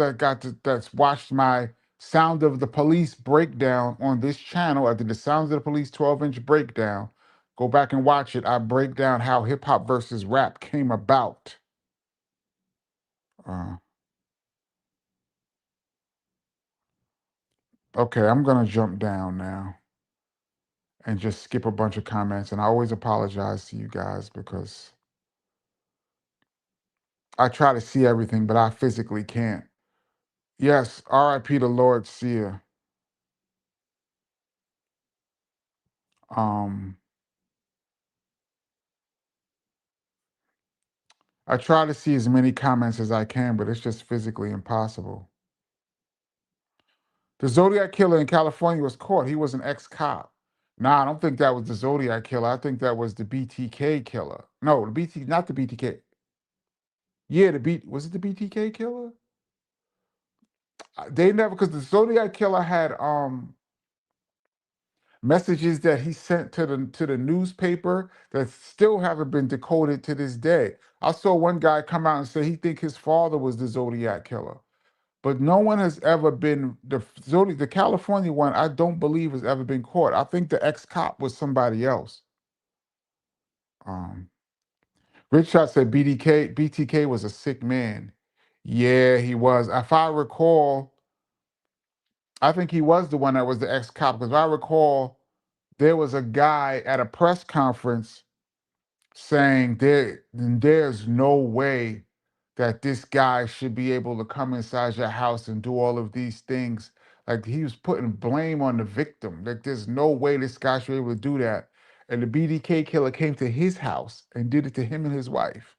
that's watched my Sound of the Police breakdown on this channel, I did the Sounds of the Police 12-inch breakdown. Go back and watch it. I break down how hip hop versus rap came about. Uh, okay, I'm gonna jump down now and just skip a bunch of comments. And I always apologize to you guys because I try to see everything, but I physically can't. Yes, R.I.P. to Lord Sear. Um, I try to see as many comments as I can, but it's just physically impossible. The Zodiac killer in California was caught. He was an ex-cop. Nah, I don't think that was the Zodiac killer. I think that was the BTK killer. No, not the BTK. Yeah, was it the BTK killer? They never, because the Zodiac killer had messages that he sent to the newspaper that still haven't been decoded to this day. I saw one guy come out and say he think his father was the Zodiac killer. But no one has ever been the California one. I don't believe has ever been caught. I think the ex cop was somebody else. Um, Rich Shot said BTK was a sick man. Yeah, he was. If I recall, I think he was the one that was the ex cop because I recall there was a guy at a press conference saying there's no way that this guy should be able to come inside your house and do all of these things. Like he was putting blame on the victim. Like there's no way this guy should be able to do that. And the BDK killer came to his house and did it to him and his wife.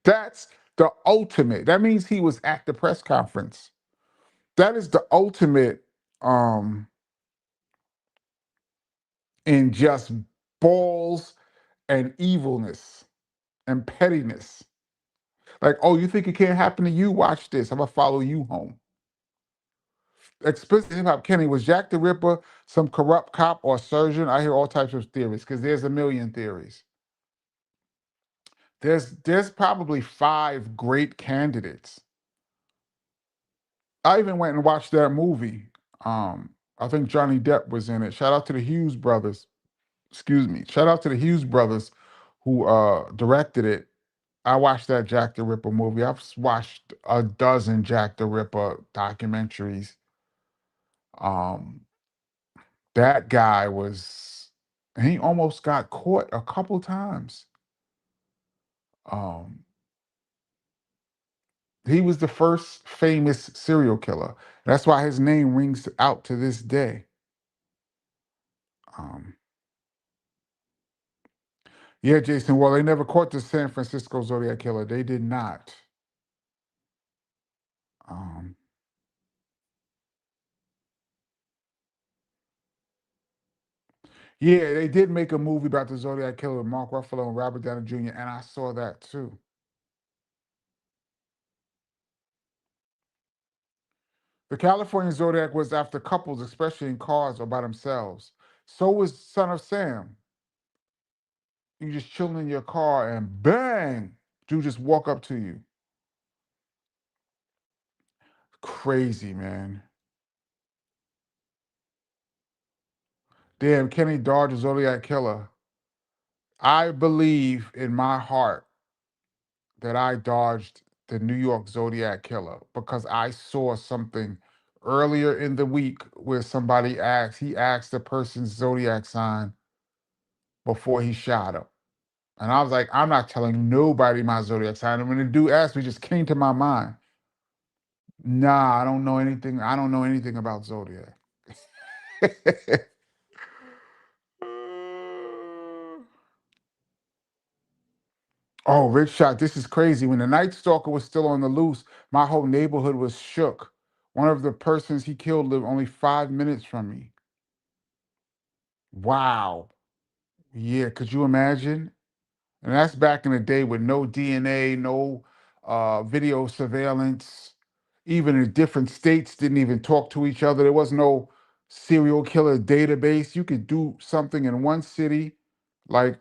That's the ultimate. That means he was at the press conference. That is the ultimate in just balls and evilness and pettiness. Like, oh, you think it can't happen to you? Watch this. I'm gonna follow you home. Explicit hip hop Kenny, was Jack the Ripper some corrupt cop or surgeon? I hear all types of theories because there's a million theories. There's probably five great candidates. I even went and watched that movie. I think Johnny Depp was in it. Shout out to the Hughes brothers. Excuse me. Shout out to the Hughes brothers who directed it. I watched that Jack the Ripper movie. Watched a dozen Jack the Ripper documentaries. Um, that guy was he almost got caught a couple times. Um, he was the first famous serial killer. That's why his name rings out to this day. Um, yeah, Jason. Well, they never caught the San Francisco Zodiac killer. They did not. Um, yeah, they did make a movie about the Zodiac killer with Mark Ruffalo and Robert Downey Jr., and I saw that too. The California Zodiac was after couples, especially in cars or by themselves. So was Son of Sam. You just chilling in your car and bang, dude just walk up to you. Crazy, man. Damn, Kenny Dodge, Zodiac Killer. I believe in my heart that I dodged the New York Zodiac Killer because I saw something earlier in the week where he asked the person's zodiac sign before he shot him. And I was like, I'm not telling nobody my zodiac sign. And when the dude asked me, it just came to my mind. Nah, I don't know anything. I don't know anything about zodiac. Oh, Rich Shot, this is crazy. When the Night Stalker was still on the loose, my whole neighborhood was shook. One of the persons he killed lived only 5 minutes from me. Wow. Yeah, could you imagine? And that's back in the day with no DNA, no video surveillance. Even in different states didn't even talk to each other. There was no serial killer database. You could do something in one city, like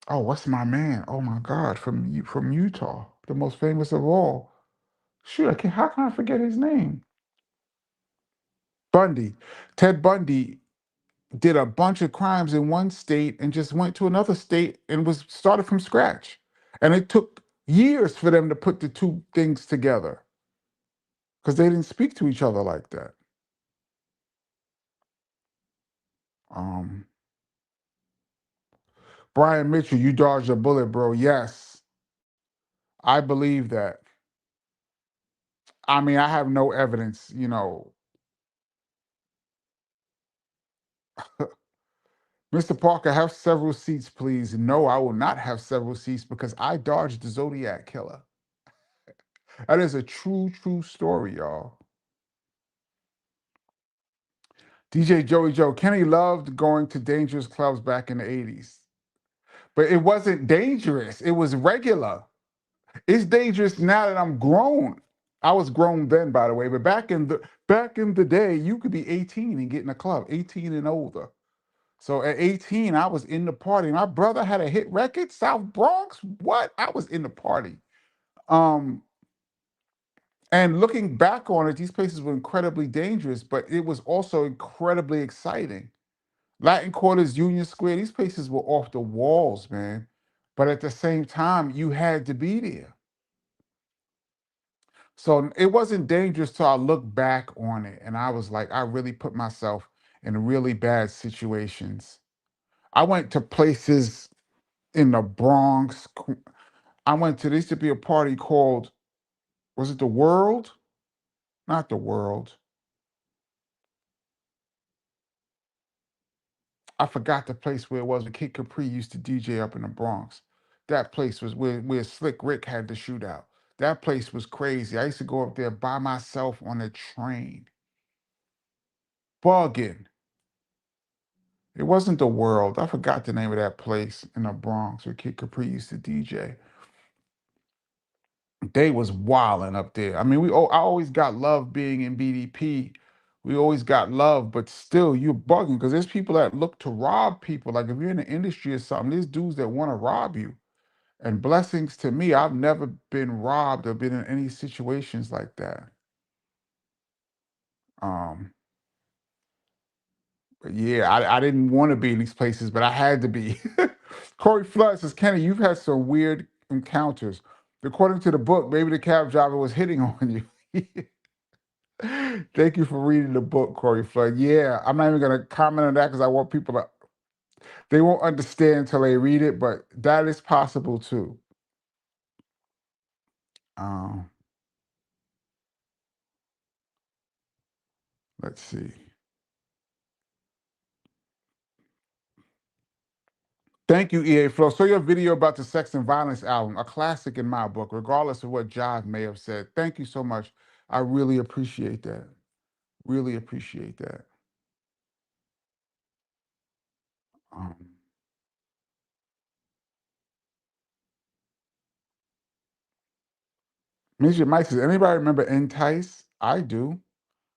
oh, what's my man? Oh my God, from Utah, the most famous of all. Shoot, I can't. How can I forget his name? Bundy. Ted Bundy did a bunch of crimes in one state and just went to another state and was started from scratch. And it took years for them to put the two things together because they didn't speak to each other like that. Um, Brian Mitchell, you dodged a bullet, bro. Yes, I believe that. I mean, I have no evidence, Mr. Parker, have several seats, please. No, I will not have several seats because I dodged the Zodiac killer. That is a true, true story, y'all. DJ Joey Joe, Kenny loved going to dangerous clubs back in the 80s. But it wasn't dangerous. It was regular. It's dangerous now that I'm grown. I was grown then, by the way, but back in the day, you could be 18 and get in a club, 18 and older. So at 18, I was in the party. My brother had a hit record, South Bronx. What? I was in the party. Um, and looking back on it, these places were incredibly dangerous, but it was also incredibly exciting. Latin Quarters, Union Square, these places were off the walls, man. But at the same time, you had to be there. So it wasn't dangerous till I look back on it. And I was like, I really put myself in really bad situations. I went to places in the Bronx. There used to be a party called, was it the World? Not the World. I forgot the place where it was. Kid Capri used to DJ up in the Bronx. That place was where Slick Rick had the shootout. That place was crazy. I used to go up there by myself on a train, bugging. It wasn't the World. I forgot the name of that place in the Bronx where Kid Capri used to DJ. They was wilding up there. I mean, I always got love being in BDP. We always got love, but still, you're bugging because there's people that look to rob people. Like if you're in the industry or something, there's dudes that want to rob you. And blessings to me, I've never been robbed or been in any situations like that. Um, but yeah, I didn't want to be in these places, but I had to be. Corey Flood says, Kenny, you've had some weird encounters. According to the book, maybe the cab driver was hitting on you. Thank you for reading the book, Corey Flood. Yeah, I'm not even gonna comment on that because I want people to they won't understand until they read it, but that is possible too. Um, let's see. Thank you, EA Flow. So your video about the Sex and Violence album, a classic in my book, regardless of what Jive may have said. Thank you so much. I really appreciate that. Really appreciate that. Um, Midget Mike says, anybody remember Entice? I do.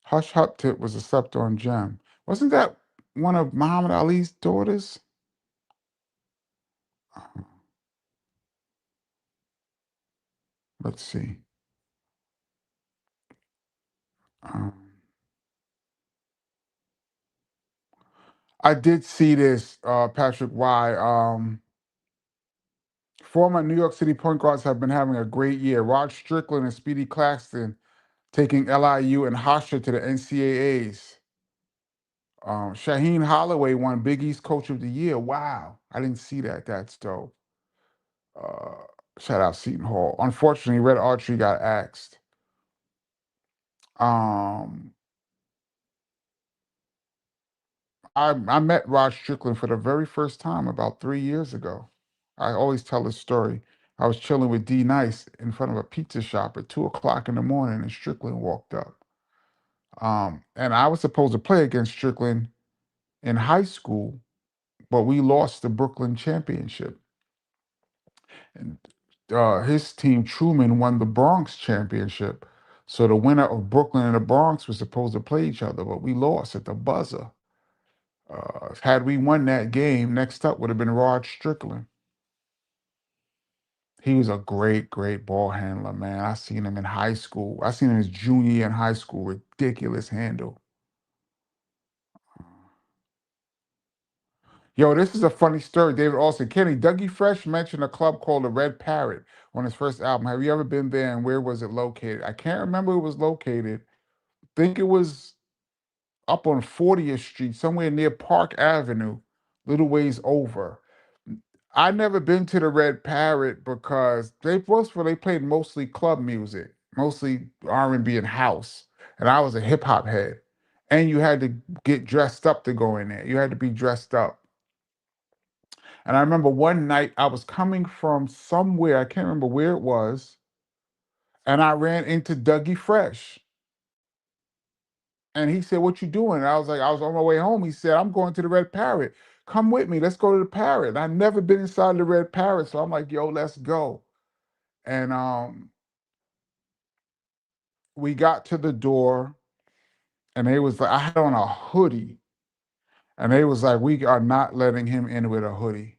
Hush Hup Tip was a slept on gem. Wasn't that one of Muhammad Ali's daughters? Uh, Let's see. Um, I did see this, Patrick Y. Former New York City point guards have been having a great year. Rod Strickland and Speedy Claxton taking LIU and Hofstra to the NCAAs. Shaheen Holloway won Big East Coach of the Year. Wow, I didn't see that. That's dope. Uh, Shout out Seton Hall. Unfortunately, Red Archery got axed. Um, I met Rod Strickland for the very first time about 3 years ago. I always tell this story. I was chilling with D Nice in front of a pizza shop at 2 o'clock in the morning, and Strickland walked up. And I was supposed to play against Strickland in high school, but we lost the Brooklyn championship. And his team, Truman, won the Bronx championship. So the winner of Brooklyn and the Bronx was supposed to play each other, but we lost at the buzzer. Had we won that game, next up would have been Rod Strickland. He was a great, great ball handler, man. I seen him in high school. I seen him his junior year in high school. Ridiculous handle. Yo, this is a funny story. David Olson, Kenny, Dougie Fresh mentioned a club called the Red Parrot on his first album. Have you ever been there and where was it located? I can't remember where it was located. Think it was up on 40th Street, somewhere near Park Avenue, little ways over. I never been to the Red Parrot because they played mostly club music, mostly R&B and B and house, and I was a hip hop head. And you had to get dressed up to go in there. You had to be dressed up. And I remember one night I was coming from somewhere, I can't remember where it was, and I ran into Dougie Fresh. And he said, "What you doing?" And I was like, "I was on my way home." He said, "I'm going to the Red Parrot. Come with me. Let's go to the Parrot." And I've never been inside the Red Parrot, so I'm like, "Yo, let's go." And we got to the door, and they was like, I had on a hoodie, and they was like, "We are not letting him in with a hoodie."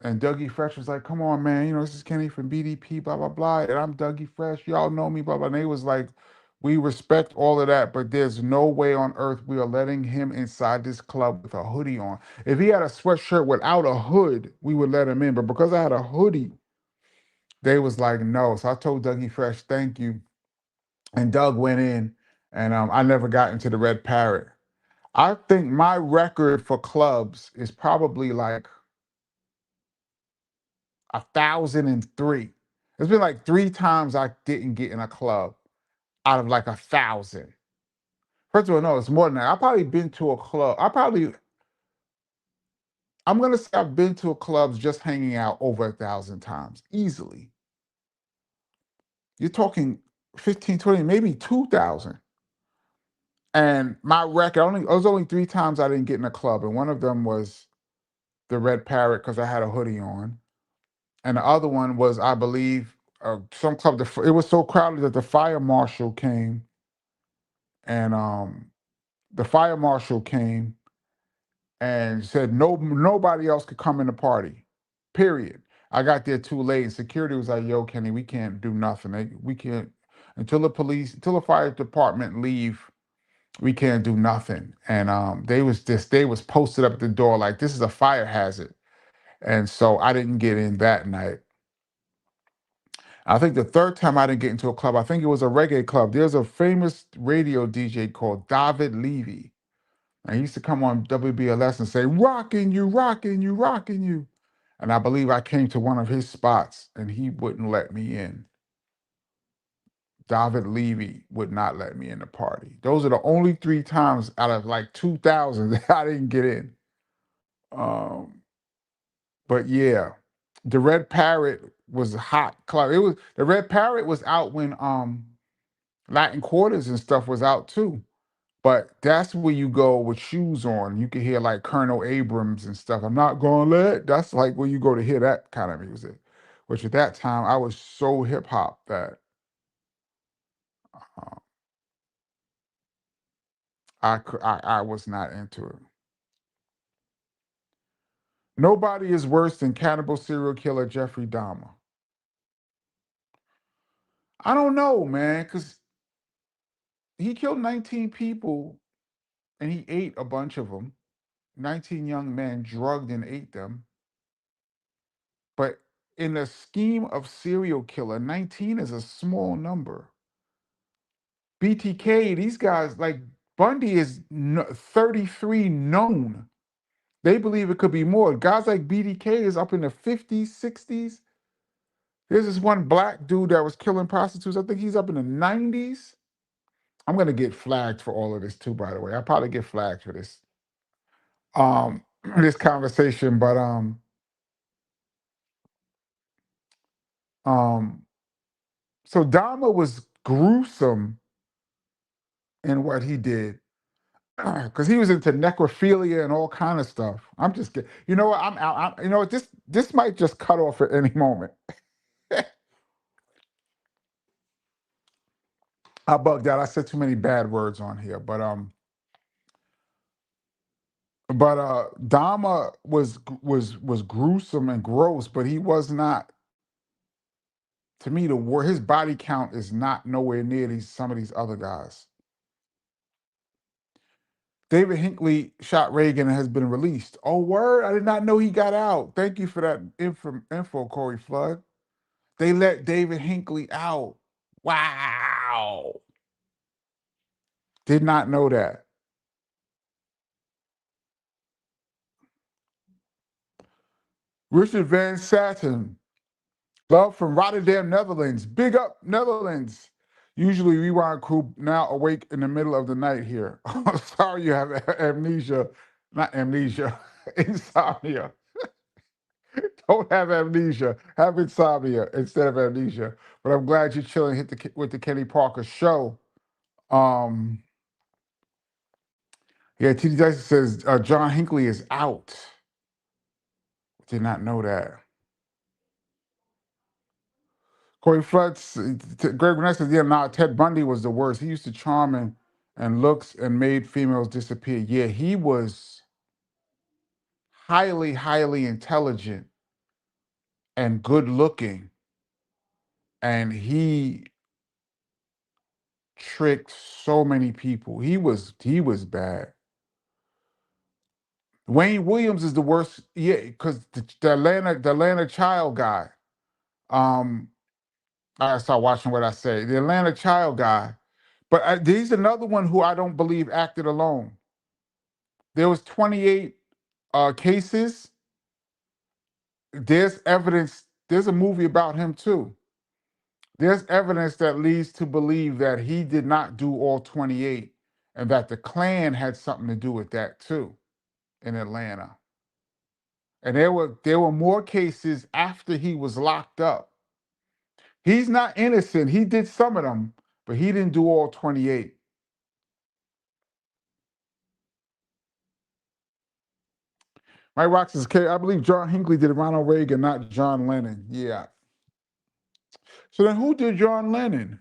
And Dougie Fresh was like, "Come on, man. This is Kenny from BDP, blah, blah, blah. And I'm Dougie Fresh. Y'all know me, blah, blah." And they was like, "We respect all of that, but there's no way on earth we are letting him inside this club with a hoodie on. If he had a sweatshirt without a hood, we would let him in. But because I had a hoodie, they was like, no." So I told Dougie Fresh, "Thank you." And Doug went in, and I never got into the Red Parrot. I think my record for clubs is probably like 1,003. It's been like 3 times I didn't get in a club out of like 1,000. First of all, no, it's more than that. I've probably been to a club. I'm gonna say I've been to a clubs just hanging out over 1,000 times easily. You're talking 15, 20, maybe 2,000. And my record, it was only 3 times I didn't get in a club, and one of them was the Red Parrot because I had a hoodie on, and the other one was, I believe, some club. It was so crowded that the fire marshal came, and the fire marshal came and said nobody else could come in the party. Period. I got there too late, and security was like, "Yo, Kenny, we can't do nothing. We can't until the fire department leave. We can't do nothing." And they was posted up at the door like this is a fire hazard. And so I didn't get in that night. I think the third time I didn't get into a club, I think it was a reggae club. There's a famous radio DJ called David Levy. And he used to come on WBLS and say, "Rocking you, rocking you, rocking you." And I believe I came to one of his spots and he wouldn't let me in. David Levy would not let me in the party. Those are the only three times out of like 2,000 that I didn't get in. Um, but yeah, the Red Parrot was a hot club. It was the Red Parrot was out when Latin Quarters and stuff was out too. But that's where you go with shoes on. You can hear like Colonel Abrams and stuff. I'm not gonna let. That's like where you go to hear that kind of music. Which at that time I was so hip hop that uh, I was not into it. Nobody is worse than cannibal serial killer Jeffrey Dahmer. I don't know, man, because he killed 19 people and he ate a bunch of them. 19 young men drugged and ate them. But in the scheme of serial killer, 19 is a small number. BTK, these guys, like Bundy is 33 known. They believe it could be more. Guys like BTK is up in the 50s, 60s. There's this one black dude that was killing prostitutes. I think he's up in the 90s. I'm gonna get flagged for all of this too, by the way. I'll probably get flagged for this um this conversation, but um so Dahmer was gruesome in what he did because he was into necrophilia and all kind of stuff. I'm just kidding. You know what? I'm out. You know what? This might just cut off at any moment. I bugged out. I said too many bad words on here, but Dahmer was gruesome and gross, but he was not. To me, the war his body count is not nowhere near these some of these other guys. David Hinckley shot Reagan and has been released. Oh, word! I did not know he got out. Thank you for that info, Corey Flood. They let David Hinckley out. Wow. Did not know that. Richard Van Satten. Love from Rotterdam, Netherlands. Big up, Netherlands. Usually rewind crew now awake in the middle of the night here. Sorry you have amnesia. Not amnesia. Insomnia. Don't have amnesia. Have insomnia instead of amnesia. But I'm glad you're chilling with the Kenny Parker show. Um, yeah, TD Dyson says John Hinckley is out. Did not know that. Corey Floods, Greg Renee says, yeah, nah, Ted Bundy was the worst. He used to charm and looks and made females disappear. Yeah, he was highly, highly intelligent and good looking. And he tricked so many people. He was bad. Wayne Williams is the worst. Yeah, because the Atlanta Child guy. Um, I start watching what I say. The Atlanta Child guy, but he's another one who I don't believe acted alone. There was 28 cases. There's evidence. There's a movie about him too. There's evidence that leads to believe that he did not do all 28, and that the Klan had something to do with that too in Atlanta. And there were more cases after he was locked up. He's not innocent. He did some of them, but he didn't do all 28. Mike Rock says, I believe John Hinckley did Ronald Reagan, not John Lennon. Yeah. So then who did John Lennon?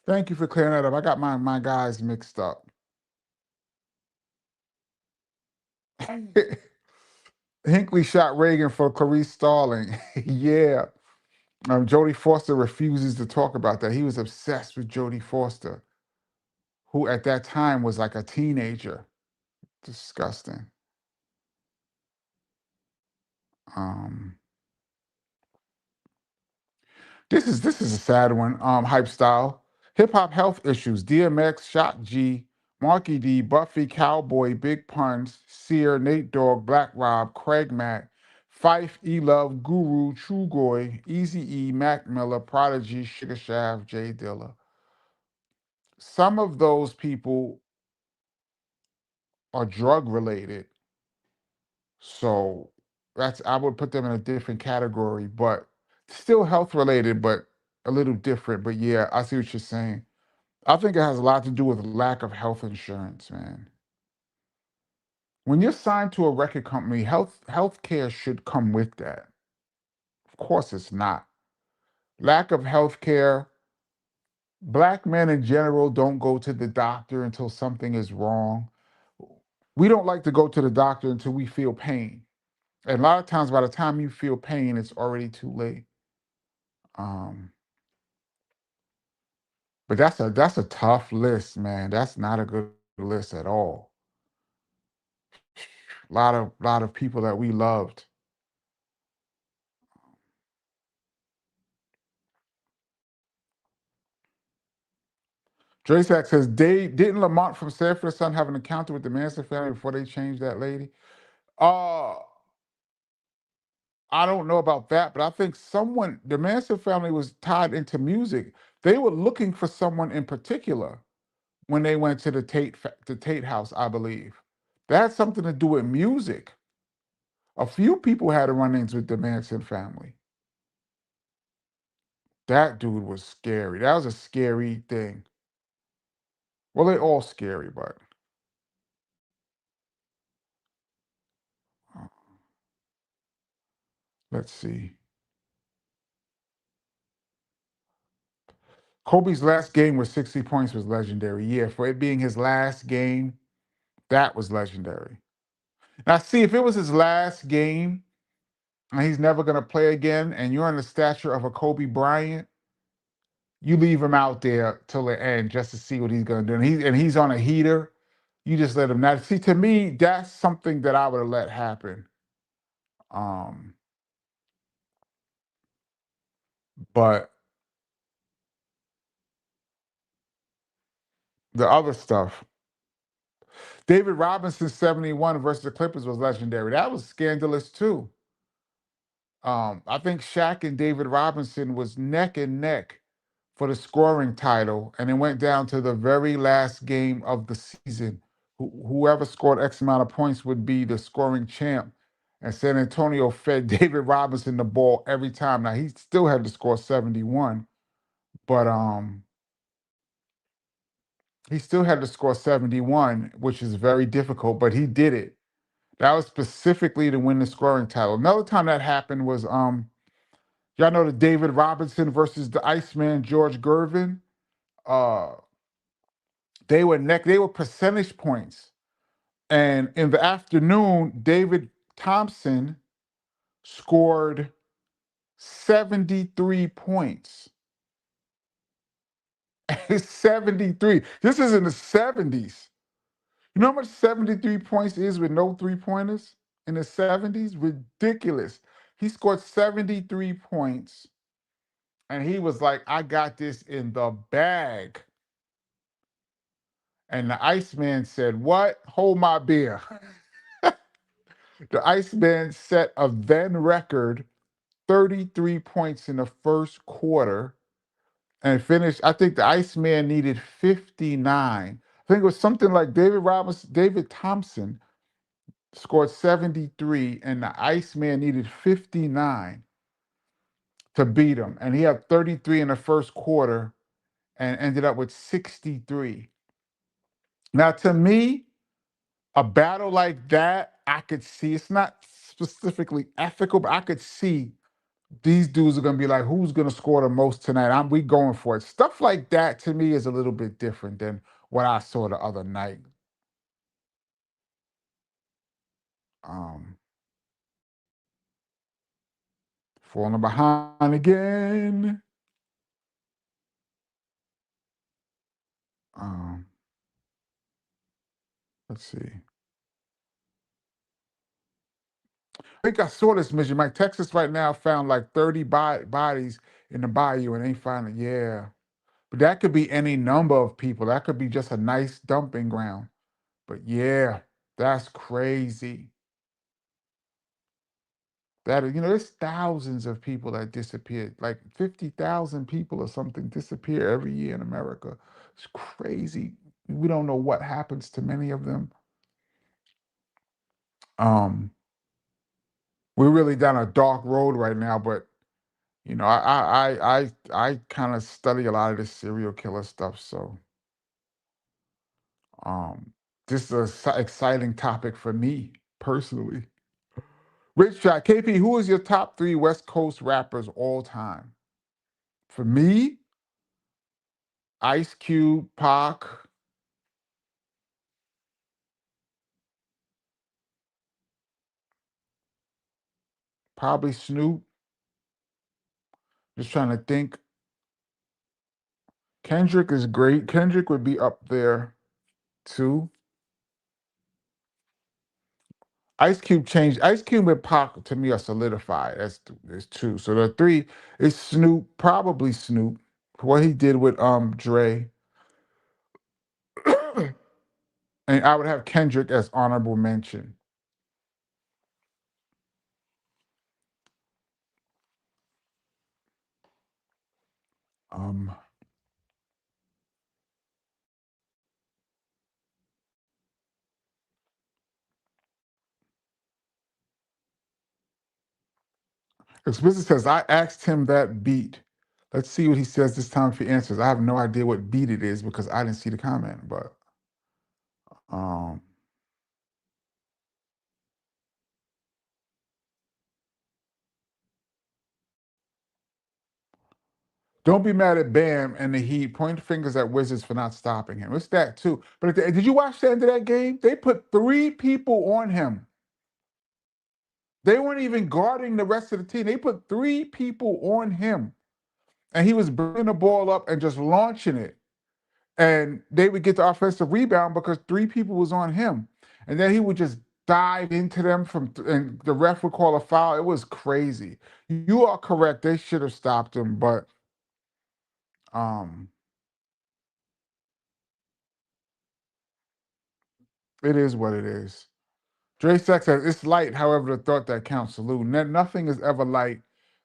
Thank you for clearing that up. I got my guys mixed up. Hinckley shot Reagan for Clarice Starling. Yeah. Jodie Foster refuses to talk about that. He was obsessed with Jodie Foster, who at that time was like a teenager. Disgusting. Um, this is a sad one. Hype style. Hip hop health issues. DMX, Shock G, Marky D, Buffy, Cowboy, Big Puns, Sear, Nate Dogg, Black Rob, Craig Mack, Fife, E Love, Guru, True Goy, Easy E, Mac Miller, Prodigy, Sugar Shaft, Jay Dilla. Some of those people are drug related. So that's I would put them in a different category, but still health related, but a little different. But yeah, I see what you're saying. I think it has a lot to do with lack of health insurance, man. When you're signed to a record company, health care should come with that. Of course it's not. Lack of health care, black men in general don't go to the doctor until something is wrong. We don't like to go to the doctor until we feel pain. And a lot of times by the time you feel pain, it's already too late. Um, but that's a tough list, man. That's not a good list at all. A lot of people that we loved. Dre Sack says, didn't Lamont from Sanford Son have an encounter with the Manson family before they changed that lady? Uh, I don't know about that, but I think the Manson family was tied into music. They were looking for someone in particular when they went to the Tate house, I believe. That had something to do with music. A few people had run-ins with the Manson family. That dude was scary. That was a scary thing. Well, they're all scary, but uh, let's see. Kobe's last game with 60 points was legendary. Yeah, for it being his last game, that was legendary. Now, see, if it was his last game and he's never going to play again, and you're in the stature of a Kobe Bryant, you leave him out there till the end just to see what he's going to do. And he's on a heater. You just let him. Now, see, to me, that's something that I would have let happen. Um, but the other stuff, David Robinson 71 versus the Clippers was legendary. That was scandalous too. I think Shaq and David Robinson was neck and neck for the scoring title, and it went down to the very last game of the season. Whoever scored X amount of points would be the scoring champ. And San Antonio fed David Robinson the ball every time. Now he still had to score 71, but he still had to score 71, which is very difficult, but he did it. That was specifically to win the scoring title. Another time that happened was y'all know the David Robinson versus the Iceman George Gervin. Uh, they were percentage points. And in the afternoon, David Thompson scored 73 points. 73. This is in the 70s. You know how much 73 points is with no three-pointers in the 70s? Ridiculous. He scored 73 points, and he was like, I got this in the bag. And the Iceman said, what? Hold my beer. The Iceman set a then record 33 points in the first quarter and finished. I think the Iceman needed 59. I think it was something like David Thompson scored 73, and the Iceman needed 59 to beat him. And he had 33 in the first quarter and ended up with 63. Now, to me, a battle like that, I could see it's not specifically ethical, but I could see these dudes are gonna be like, who's gonna score the most tonight? We going for it. Stuff like that to me is a little bit different than what I saw the other night. Um, Falling behind again. Um, let's see. I think I saw this mission. Like Texas right now found like 30 bodies in the bayou and ain't finding. Yeah. But that could be any number of people. That could be just a nice dumping ground. But yeah, that's crazy. There's thousands of people that disappeared. Like 50,000 people or something disappear every year in America. It's crazy. We don't know what happens to many of them. Um, we're really down a dark road right now, but I kind of study a lot of this serial killer stuff, so um, this is an exciting topic for me personally. Rich Chat, KP, who is your top three West Coast rappers all time? For me, Ice Cube, Pac, probably Snoop. Just trying to think. Kendrick is great. Kendrick would be up there too. Ice Cube and Pac to me are solidified. That's two. So the three is Snoop, probably Snoop. What he did with Dre. And I would have Kendrick as honorable mention. Um, Explicit says, I asked him that beat. Let's see what he says this time if he answers. I have no idea what beat it is because I didn't see the comment, but um, don't be mad at Bam and the Heat. Point fingers at Wizards for not stopping him. It's that too. But did you watch the end of that game? They put three people on him. They weren't even guarding the rest of the team. They put three people on him. And he was bringing the ball up and just launching it. And they would get the offensive rebound because three people was on him. And then he would just dive into them and the ref would call a foul. It was crazy. You are correct. They should have stopped him, but um, it is what it is. Dre Sex says it's light, however, the thought that counts. Salute. Nothing is ever light.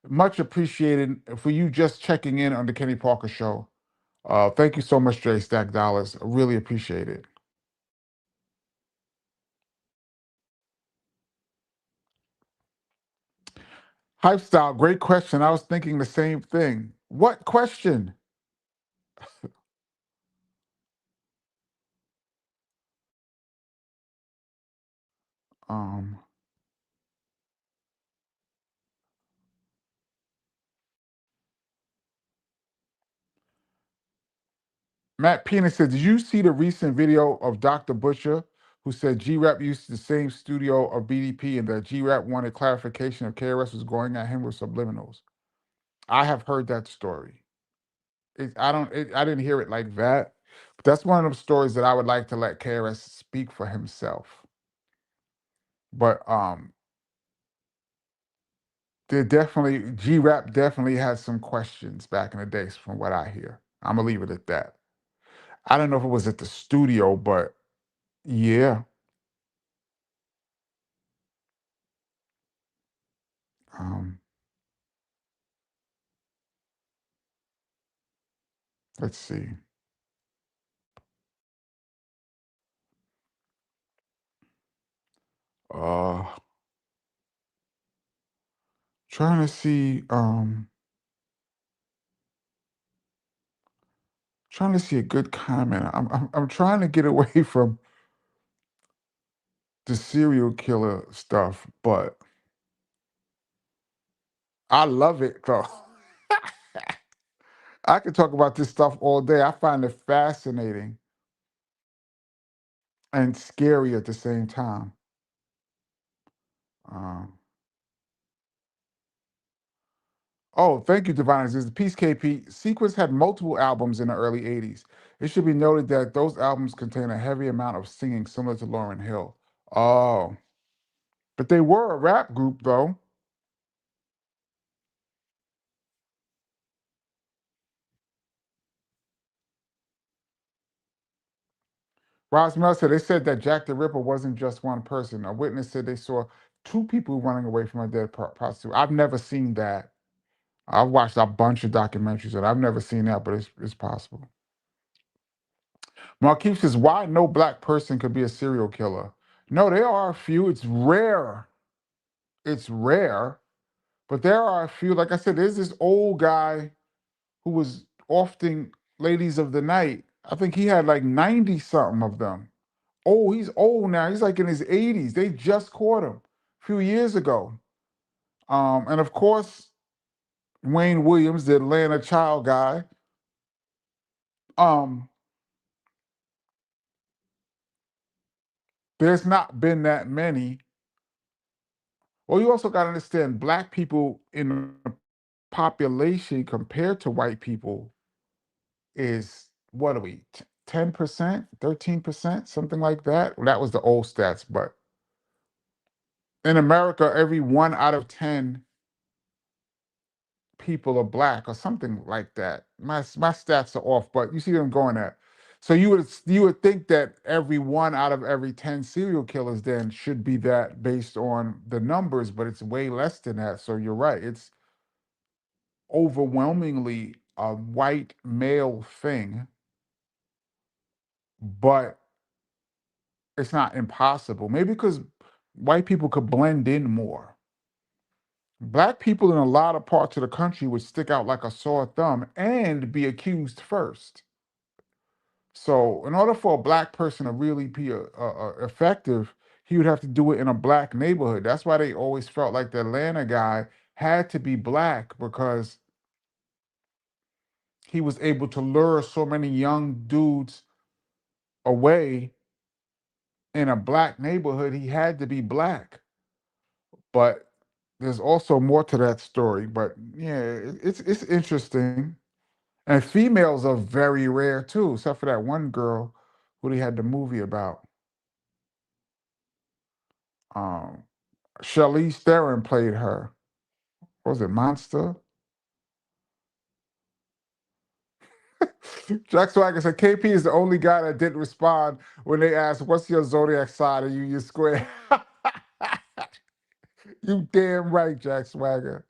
Much appreciated for you just checking in on the Kenny Parker show. Thank you so much, Dre Stack Dollars. I really appreciate it. Hype style, great question. I was thinking the same thing. What question? Um, Matt Pena said, did you see the recent video of Dr. Butcher who said G-Rap used the same studio of BDP and that G-Rap wanted clarification if KRS was going at him with subliminals? I have heard that story. I didn't hear it like that, but that's one of those stories that I would like to let KRS speak for himself. But G-Rap definitely had some questions back in the days from what I hear. I'm gonna leave it at that. I don't know if it was at the studio, but yeah. Um, let's see. Uh, trying to see. Trying to see a good comment. I'm trying to get away from the serial killer stuff, but I love it though. I could talk about this stuff all day. I find it fascinating and scary at the same time. Um, oh, thank you, Divine. Is the Peace KP. Sequence had multiple albums in the early 80s. It should be noted that those albums contain a heavy amount of singing similar to Lauryn Hill. Oh, but they were a rap group though. Rosmell said they said that Jack the Ripper wasn't just one person. A witness said they saw two people running away from a dead prostitute. I've never seen that. I've watched a bunch of documentaries and I've never seen that, but it's possible. Marquise says, why no black person could be a serial killer? No, there are a few. It's rare. It's rare, but there are a few. Like I said, there's this old guy who was often ladies of the night. I think he had like 90 something of them. Oh, he's old now. He's like in his 80s. They just caught him a few years ago. And of course, Wayne Williams, the Atlanta child guy. Um, there's not been that many. Well, you also got to understand black people in the population compared to white people is what are we, 10%, 13%, something like that? Well, that was the old stats, but in America, every 1 out of 10 people are black or something like that. My stats are off, but you see what I'm going at. So you would think that every 1 out of every 10 serial killers then should be that based on the numbers, but it's way less than that. So you're right. It's overwhelmingly a white male thing, but it's not impossible. Maybe because white people could blend in more. Black people in a lot of parts of the country would stick out like a sore thumb and be accused first. So, in order for a black person to really be effective, he would have to do it in a black neighborhood. That's why they always felt like the Atlanta guy had to be black because he was able to lure so many young dudes away in a black neighborhood. He had to be black. But there's also more to that story. But yeah, it's interesting. And females are very rare too, except for that one girl who they had the movie about. Um, Charlize Theron played her. What was it Monster? Jack Swagger said KP is the only guy that didn't respond when they asked, "What's your zodiac sign?" and Union Square. You damn right, Jack Swagger.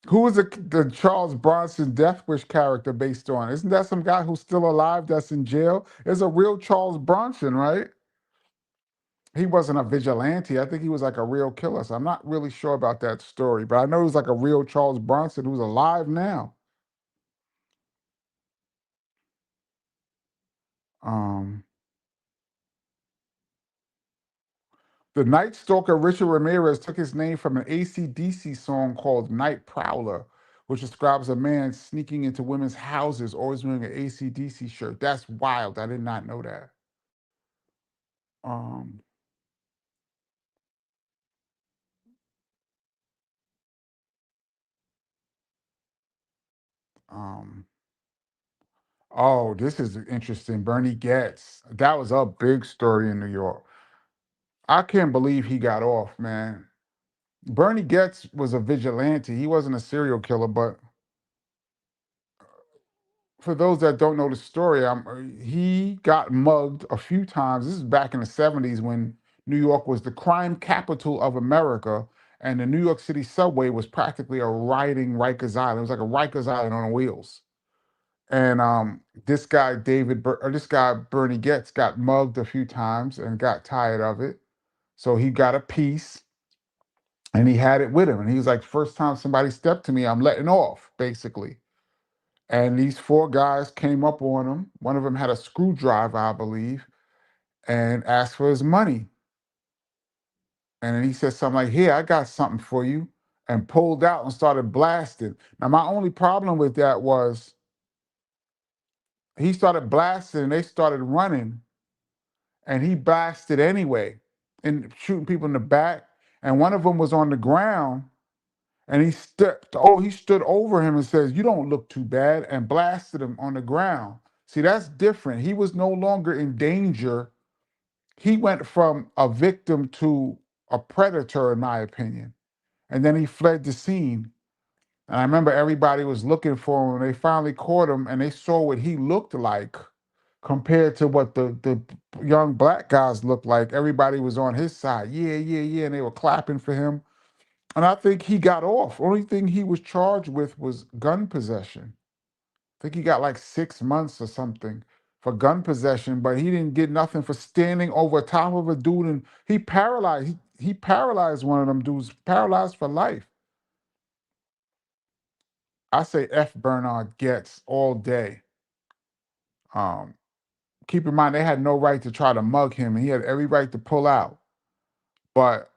Who was the Charles Bronson Death Wish character based on? Isn't that some guy who's still alive that's in jail? It's a real Charles Bronson, right? He wasn't a vigilante. I think he was like a real killer. So I'm not really sure about that story, but I know he was like a real Charles Bronson who's alive now. Um, the Night Stalker Richard Ramirez took his name from an AC/DC song called Night Prowler, which describes a man sneaking into women's houses, always wearing an AC/DC shirt. That's wild. I did not know that. Um, um, oh, this is interesting. Bernie Getz. That was a big story in New York. I can't believe he got off, man. Bernie Getz was a vigilante. He wasn't a serial killer, but for those that don't know the story, he got mugged a few times. This is back in the 70s when New York was the crime capital of America, and the New York City subway was practically a riding Rikers Island. It was like a Rikers Island on wheels. And this guy Bernie Getz got mugged a few times and got tired of it. So he got a piece and he had it with him. And he was like, first time somebody stepped to me, I'm letting off, basically. And these four guys came up on him. One of them had a screwdriver, I believe, and asked for his money. And then he said something like, "Here, I got something for you," and pulled out and started blasting. Now, my only problem with that was he started blasting and they started running, and he blasted anyway and shooting people in the back. And one of them was on the ground, and he stood over him and says, "You don't look too bad," and blasted him on the ground. See, that's different. He was no longer in danger. He went from a victim to a predator, in my opinion. And then he fled the scene. And I remember everybody was looking for him, and they finally caught him, and they saw what he looked like compared to what the young black guys looked like. Everybody was on his side. Yeah, yeah, yeah. And they were clapping for him. And I think he got off. Only thing he was charged with was gun possession. I think he got like 6 months or something for gun possession, but he didn't get nothing for standing over top of a dude, and he paralyzed. He paralyzed one of them dudes, paralyzed for life. I say F Bernard Getz all day. Um, Keep in mind they had no right to try to mug him, and he had every right to pull out. But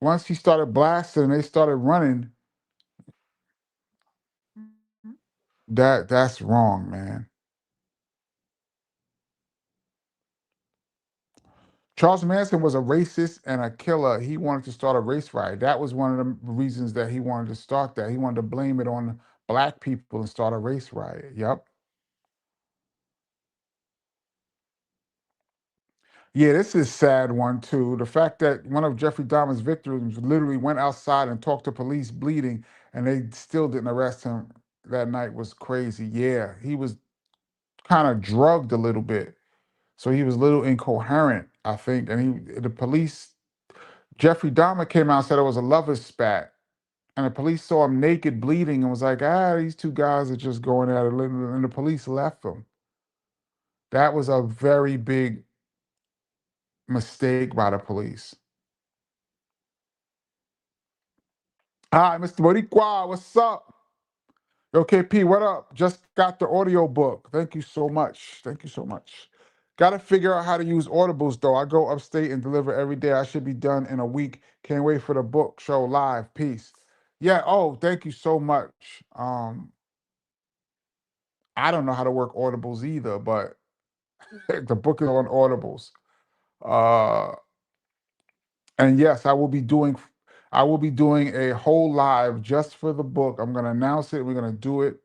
once he started blasting and they started running, that's wrong, man. Charles Manson was a racist and a killer. He wanted to start a race riot. That was one of the reasons that he wanted to start that. He wanted to blame it on black people and start a race riot. Yep. Yeah, this is a sad one too. The fact that one of Jeffrey Dahmer's victims literally went outside and talked to police bleeding, and they still didn't arrest him that night was crazy. Yeah, he was kind of drugged a little bit, so he was a little incoherent, I think. And the police, Jeffrey Dahmer came out and said it was a lover's spat, and the police saw him naked, bleeding, and was like, these two guys are just going at it, and the police left him. That was a very big mistake by the police. Hi, Mr. Boricua, what's up? Okay, P, what up? Just got the audio book. Thank you so much. Thank you so much. Got to figure out how to use audibles, though. I go upstate and deliver every day. I should be done in a week. Can't wait for the book show live. Peace. Yeah, oh, thank you so much. I don't know how to work audibles either, but the book is on audibles. Uh, and yes, I will be doing a whole live just for the book. I'm gonna announce it. We're gonna do it.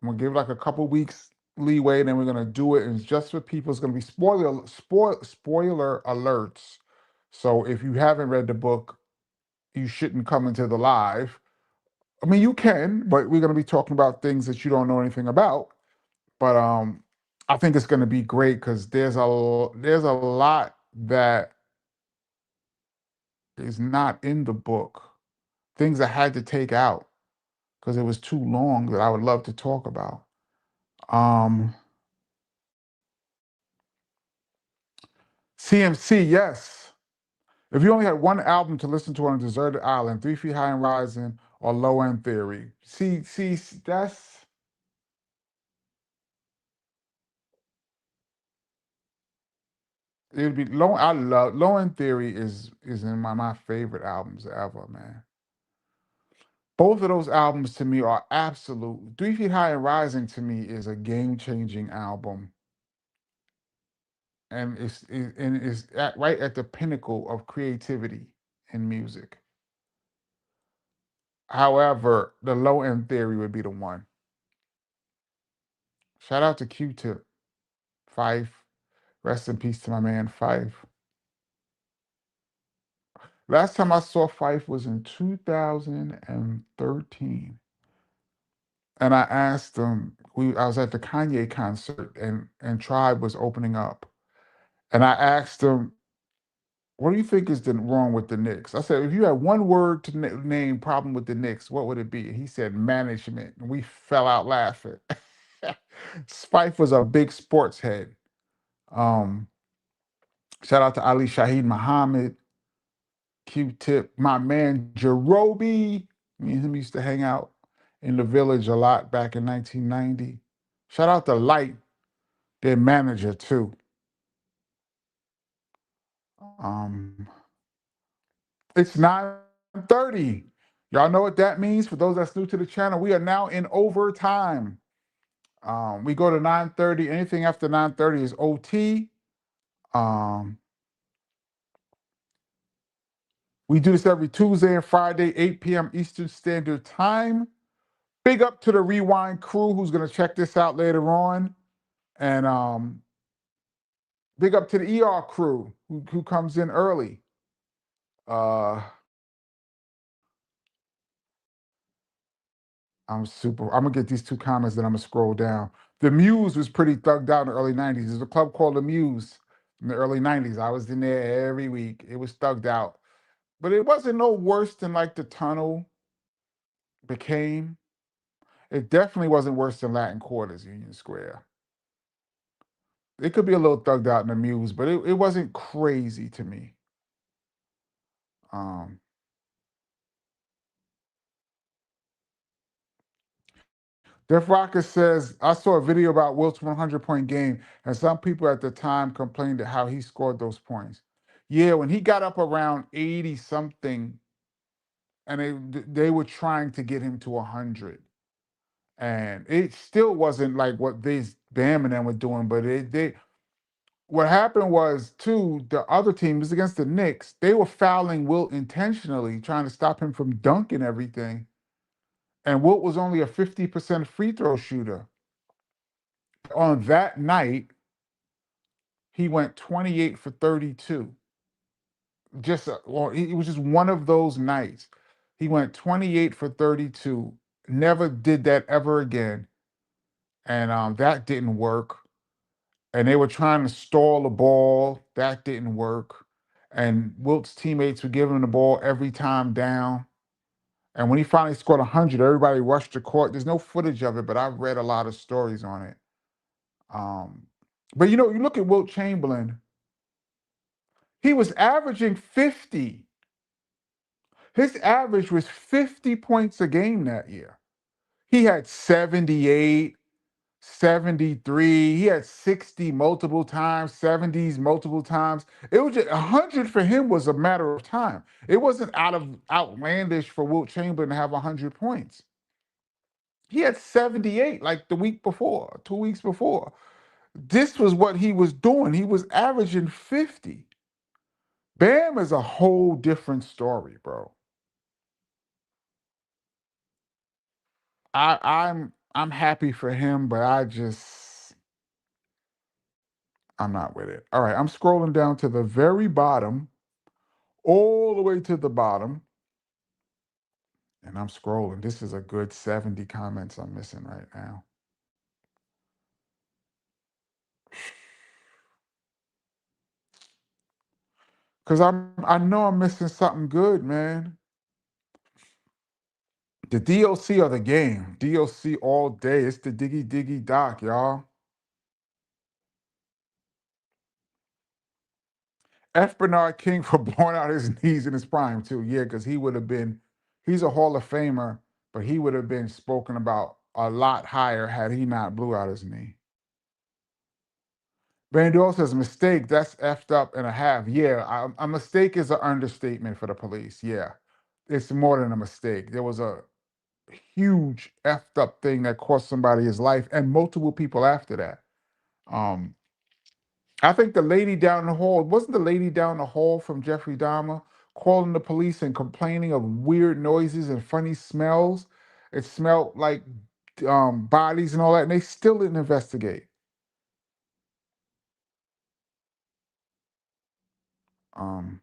I'm gonna give it like a couple weeks leeway, and then we're gonna do it. And it's just for people. It's gonna be spoiler alerts. So if you haven't read the book, you shouldn't come into the live. I mean, you can, but we're gonna be talking about things that you don't know anything about. But I think it's gonna be great because there's a lot that is not in the book. Things I had to take out because it was too long that I would love to talk about. Um, CMC, yes. If you only had one album to listen to on a deserted island, 3 Feet High and Rising or Low End Theory. See, that's it'd be low. I love Low End Theory is in my favorite albums ever, man. Both of those albums to me are absolute. 3 Feet High and Rising to me is a game changing album, and it's right at the pinnacle of creativity in music. However, the Low End Theory would be the one. Shout out to Q-Tip, Fife. Rest in peace to my man Fife. Last time I saw Fife was in 2013. And I asked him, I was at the Kanye concert and Tribe was opening up. And I asked him, what do you think is wrong with the Knicks? I said, if you had one word to name problem with the Knicks, what would it be? He said management. And we fell out laughing. Fife was a big sports head. Um, Shout out to Ali Shaheed Muhammad, Q-Tip, my man Jerobi. Me and him used to hang out in the village a lot back in 1990. Shout out to Light, their manager too. Um, it's 9:30. Y'all know what that means? For those that's new to the channel, we are now in overtime. We go to 9:30. Anything after 9:30 is OT. Um, we do this every Tuesday and Friday, 8 p.m. Eastern Standard Time. Big up to the Rewind crew who's going to check this out later on. And big up to the ER crew who comes in early. Uh, I'm gonna get these two comments, then I'm gonna scroll down. The Muse was pretty thugged out in the early 90s. There's a club called the Muse in the early 90s. I was in there every week. It was thugged out. But it wasn't no worse than like the Tunnel became. It definitely wasn't worse than Latin Quarters, Union Square. It could be a little thugged out in the Muse, but it wasn't crazy to me. Um, Def Rocker says, I saw a video about Wilt's 100-point game, and some people at the time complained at how he scored those points. Yeah, when he got up around 80 something, and they were trying to get him to 100, and it still wasn't like what these Bam and them were doing, but what happened was too, the other team was against the Knicks. They were fouling Wilt intentionally, trying to stop him from dunking everything. And Wilt was only a 50% free throw shooter. On that night, he went 28 for 32. Well, it was just one of those nights. He went 28 for 32. Never did that ever again. And that didn't work. And they were trying to stall the ball. That didn't work. And Wilt's teammates were giving him the ball every time down. And when he finally scored 100, everybody rushed the court. There's no footage of it, but I've read a lot of stories on it. But you look at Wilt Chamberlain, he was averaging 50. His average was 50 points a game that year. He had 78, 73. He had 60 multiple times, 70s multiple times. It was just 100 for him was a matter of time. It wasn't outlandish for Wilt Chamberlain to have 100 points. He had 78 like the week before, 2 weeks before. This was what he was doing. He was averaging 50. Bam is a whole different story, bro. I'm happy for him, but I'm not with it. All right, I'm scrolling down to the very bottom, all the way to the bottom, and I'm scrolling. This is a good 70 comments I'm missing right now. Cause I know I'm missing something good, man. The DLC of the game. DLC all day. It's the Diggy Diggy Doc, y'all. F. Bernard King for blowing out his knees in his prime, too. Yeah, because he's a Hall of Famer, but he would have been spoken about a lot higher had he not blew out his knee. Bandol says, mistake, that's effed up and a half. Yeah, a mistake is an understatement for the police. Yeah, it's more than a mistake. There was a huge effed up thing that cost somebody his life and multiple people after that. Um, I think the lady down the hall, wasn't the lady down the hall from Jeffrey Dahmer calling the police and complaining of weird noises and funny smells? It smelled like bodies and all that, and they still didn't investigate. Um,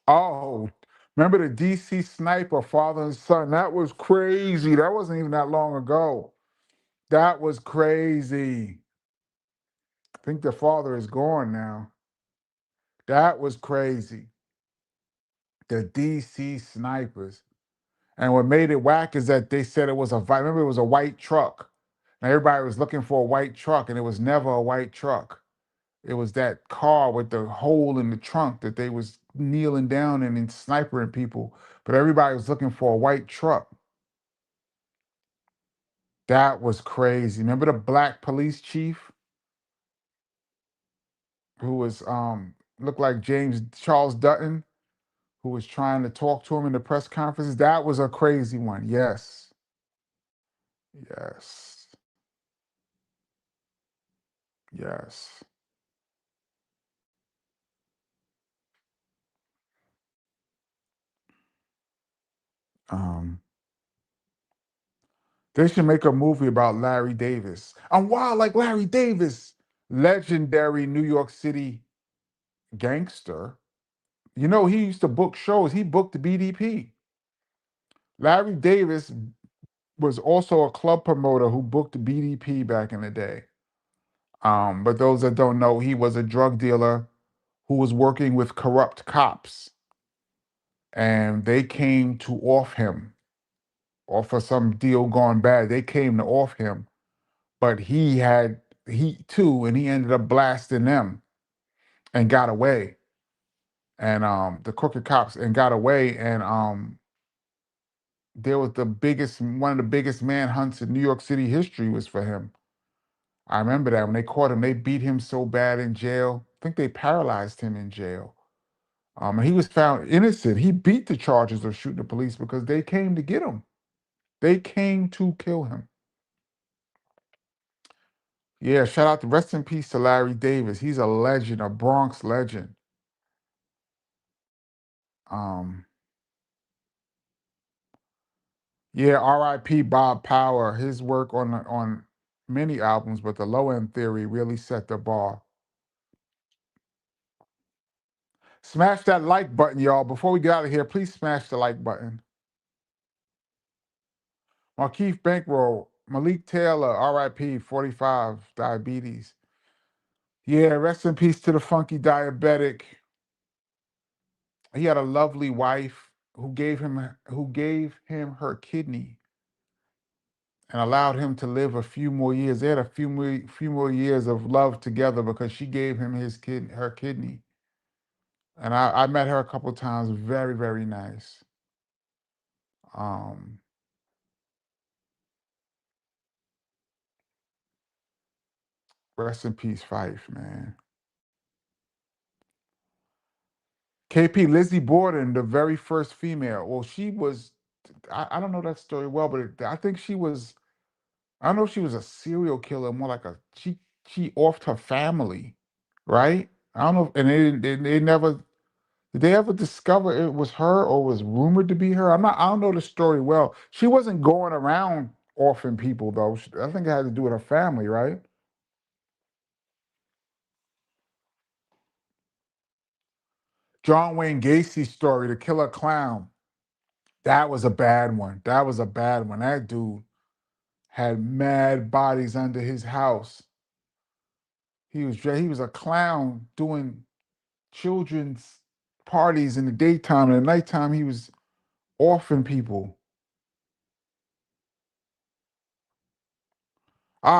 oh, remember the DC sniper, father and son? That was crazy. That wasn't even that long ago. That was crazy. I think the father is gone now. That was crazy. The DC snipers. And what made it whack is that they said it was remember it was a white truck. And everybody was looking for a white truck, and it was never a white truck. It was that car with the hole in the trunk that they was kneeling down in and snipering people. But everybody was looking for a white truck. That was crazy. Remember the black police chief? who was looked like James Charles Dutton, who was trying to talk to him in the press conferences. That was a crazy one. Yes. Yes. Yes. Um, they should make a movie about Larry Davis. I'm wild like Larry Davis, legendary New York City gangster. You know, he used to book shows. He booked the BDP. Larry Davis was also a club promoter who booked the BDP back in the day. But those that don't know, he was a drug dealer who was working with corrupt cops, and they came to off him, or for some deal gone bad. They came to off him, but he had heat too, and he ended up blasting them and got away. And the crooked cops and got away, and there was one of the biggest manhunts in New York City history was for him. I remember that when they caught him, they beat him so bad in jail. I think they paralyzed him in jail. And he was found innocent. He beat the charges of shooting the police because they came to get him. They came to kill him. Yeah, shout out to rest in peace to Larry Davis. He's a legend, a Bronx legend. Um, yeah, R.I.P. Bob Power. His work on many albums, but the Low End Theory really set the bar. Smash that like button, y'all. Before we get out of here, please smash the like button. Markeith Bankroll, Malik Taylor, RIP, 45, diabetes. Yeah, rest in peace to the funky diabetic. He had a lovely wife who gave him her kidney and allowed him to live a few more years. They had a few more years of love together because she gave him her kidney. And I met her a couple times. Very, very nice. Um, Rest in peace, Fife, man. KP Lizzie Borden, the very first female. Well, she was. I don't know that story well, but I think she was. I don't know if she was a serial killer, more like she offed her family, right? I don't know, and they never did they ever discover it was her or was rumored to be her. I don't know the story well. She wasn't going around offing people though. I think it had to do with her family, right? John Wayne Gacy's story, the killer clown. That was a bad one. That was a bad one. That dude had mad bodies under his house. He was a clown doing children's parties in the daytime, and at nighttime he was offing people.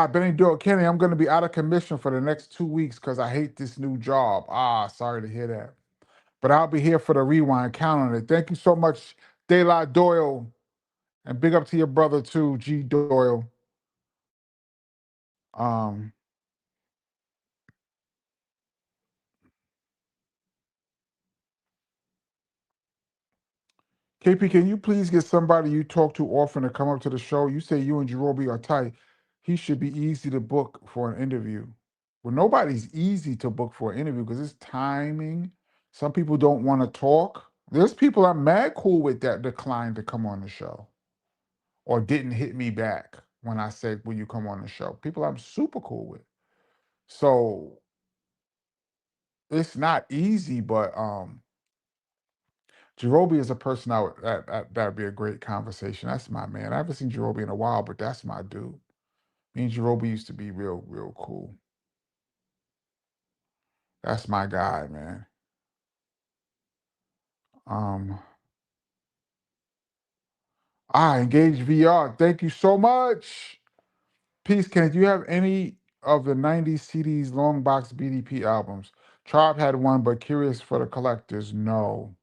Benny Doyle Kenny, I'm going to be out of commission for the next 2 weeks because I hate this new job. Sorry to hear that. But I'll be here for the rewind. Count on it. Thank you so much, De La Doyle. And big up to your brother too, G Doyle. Um, KP, can you please get somebody you talk to often to come up to the show? You say you and Jerobi are tight. He should be easy to book for an interview. Well, nobody's easy to book for an interview because it's timing. Some people don't want to talk. There's people I'm mad cool with that declined to come on the show or didn't hit me back when I said, will you come on the show? People I'm super cool with. So it's not easy, but Jerobi is a person that'd be a great conversation. That's my man. I haven't seen Jerobi in a while, but that's my dude. Me and Jerobi used to be real, real cool. That's my guy, man. Um, Engage VR. Thank you so much. Peace, Kenneth. Do you have any of the 90s CDs long box BDP albums? Tribe had one, but curious for the collectors. No.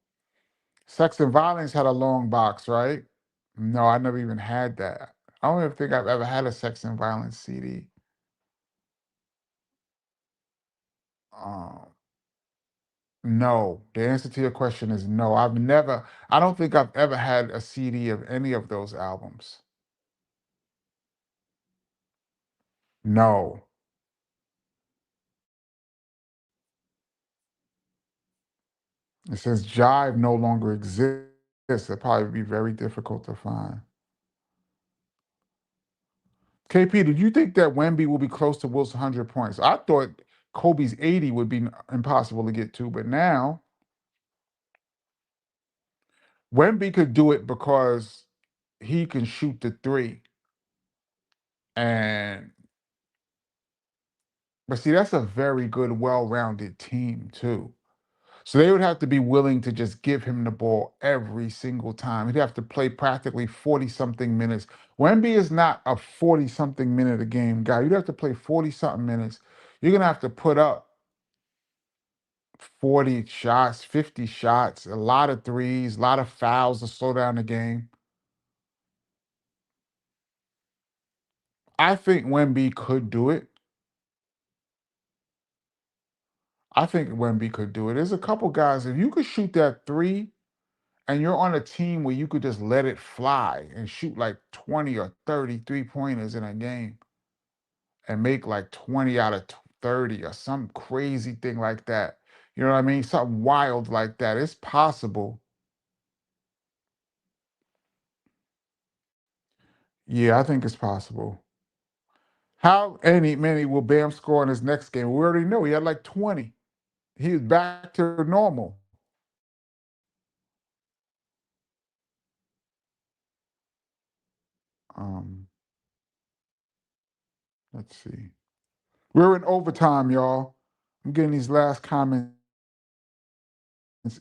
Sex and Violence had a long box, right? No, I never even had that. I don't even think I've ever had a Sex and Violence CD. Um, no. The answer to your question is no. I don't think I've ever had a CD of any of those albums. No. It says Jive no longer exists. It'd probably be very difficult to find. KP, did you think that Wemby will be close to Wilt's 100 points? I thought Kobe's 80 would be impossible to get to, but now Wemby could do it because he can shoot the three. And but see, that's a very good, well-rounded team too. So they would have to be willing to just give him the ball every single time. He'd have to play practically 40-something minutes. Wemby is not a 40-something minute a game guy. You'd have to play 40-something minutes. You're gonna have to put up 40 shots, 50 shots, a lot of threes, a lot of fouls to slow down the game. I think Wemby could do it. I think Wemby could do it. There's a couple guys, if you could shoot that three and you're on a team where you could just let it fly and shoot like 20 or 30 3-pointers in a game and make like 20 out of 30 or some crazy thing like that. You know what I mean? Something wild like that. It's possible. Yeah, I think it's possible. How any many will Bam score in his next game? We already know he had like 20. He's back to normal. Um, let's see. We're in overtime, y'all. I'm getting these last comments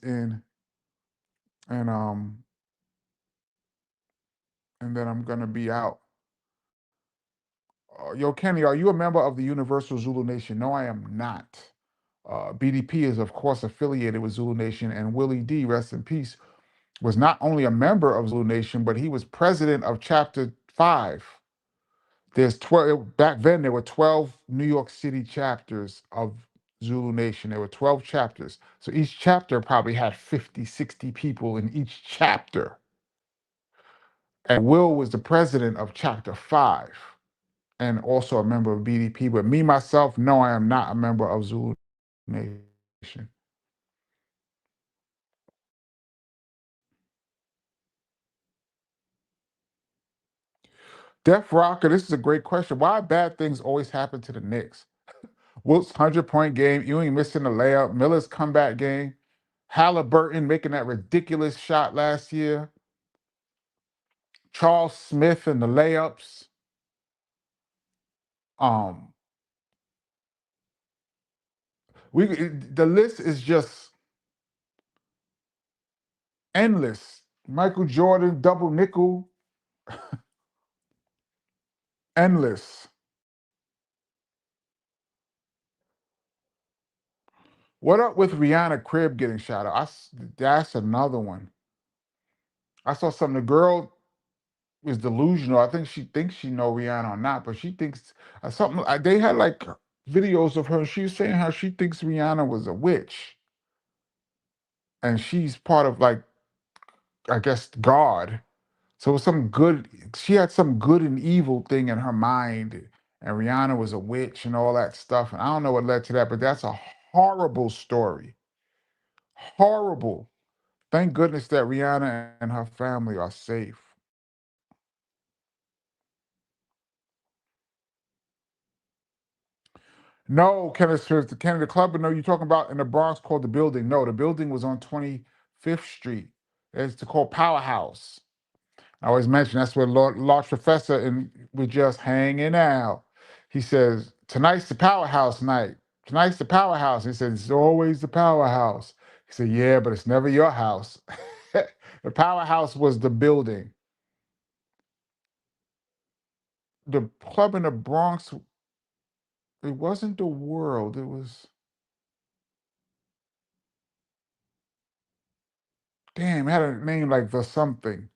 in, and then I'm gonna be out. Yo, Kenny, are you a member of the Universal Zulu Nation? No, I am not. BDP is, of course, affiliated with Zulu Nation, and Willie D, rest in peace, was not only a member of Zulu Nation, but he was president of Chapter 5. There's 12, back then there were 12 New York City chapters of Zulu Nation. There were 12 chapters. So each chapter probably had 50, 60 people in each chapter. And Will was the president of Chapter 5 and also a member of BDP. But me, myself, no, I am not a member of Zulu Nation. Def Rocker, this is a great question. Why bad things always happen to the Knicks? Wilt's 100-point game, Ewing missing the layup, Miller's comeback game, Halliburton making that ridiculous shot last year, Charles Smith and the layups. Um, the list is just endless. Michael Jordan, double nickel, endless. What up with Rihanna Crib getting shot out? That's another one. I saw something. The girl is delusional. I think she thinks she know Rihanna or not, but she thinks something. They had like videos of her. She was saying how she thinks Rihanna was a witch, and she's part of like I guess God. So it was some good. She had some good and evil thing in her mind, and Rihanna was a witch and all that stuff. And I don't know what led to that, but that's a horrible story. Horrible. Thank goodness that Rihanna and her family are safe. No, Kenneth says the Canada Club, but no, you're talking about in the Bronx called the building. No, the building was on 25th Street. It's called Powerhouse. I always mention that's where Large Professor and we're just hanging out. He says, tonight's the Powerhouse night. Tonight's the Powerhouse. He said, it's always the Powerhouse. He said, yeah, but it's never your house. The Powerhouse was the building. The club in the Bronx, it wasn't the World. It was, damn, it had a name like the something.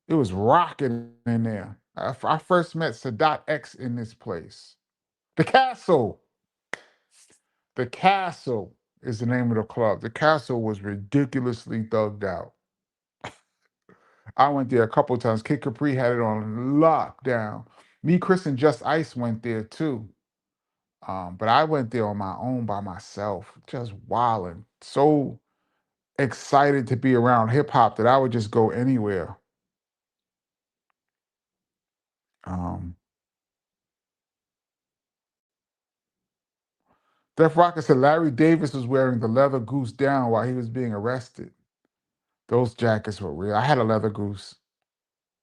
It was rocking in there. I first met Sadat X in this place. The Castle. The Castle is the name of the club. The Castle was ridiculously thugged out. I went there a couple times. Kid Capri had it on lockdown. Me, Chris, and Just Ice went there too. But I went there on my own by myself, just wilding. So excited to be around hip hop that I would just go anywhere. Um, Def Rocker said Larry Davis was wearing the leather goose down while he was being arrested. Those jackets were real. I had a leather goose.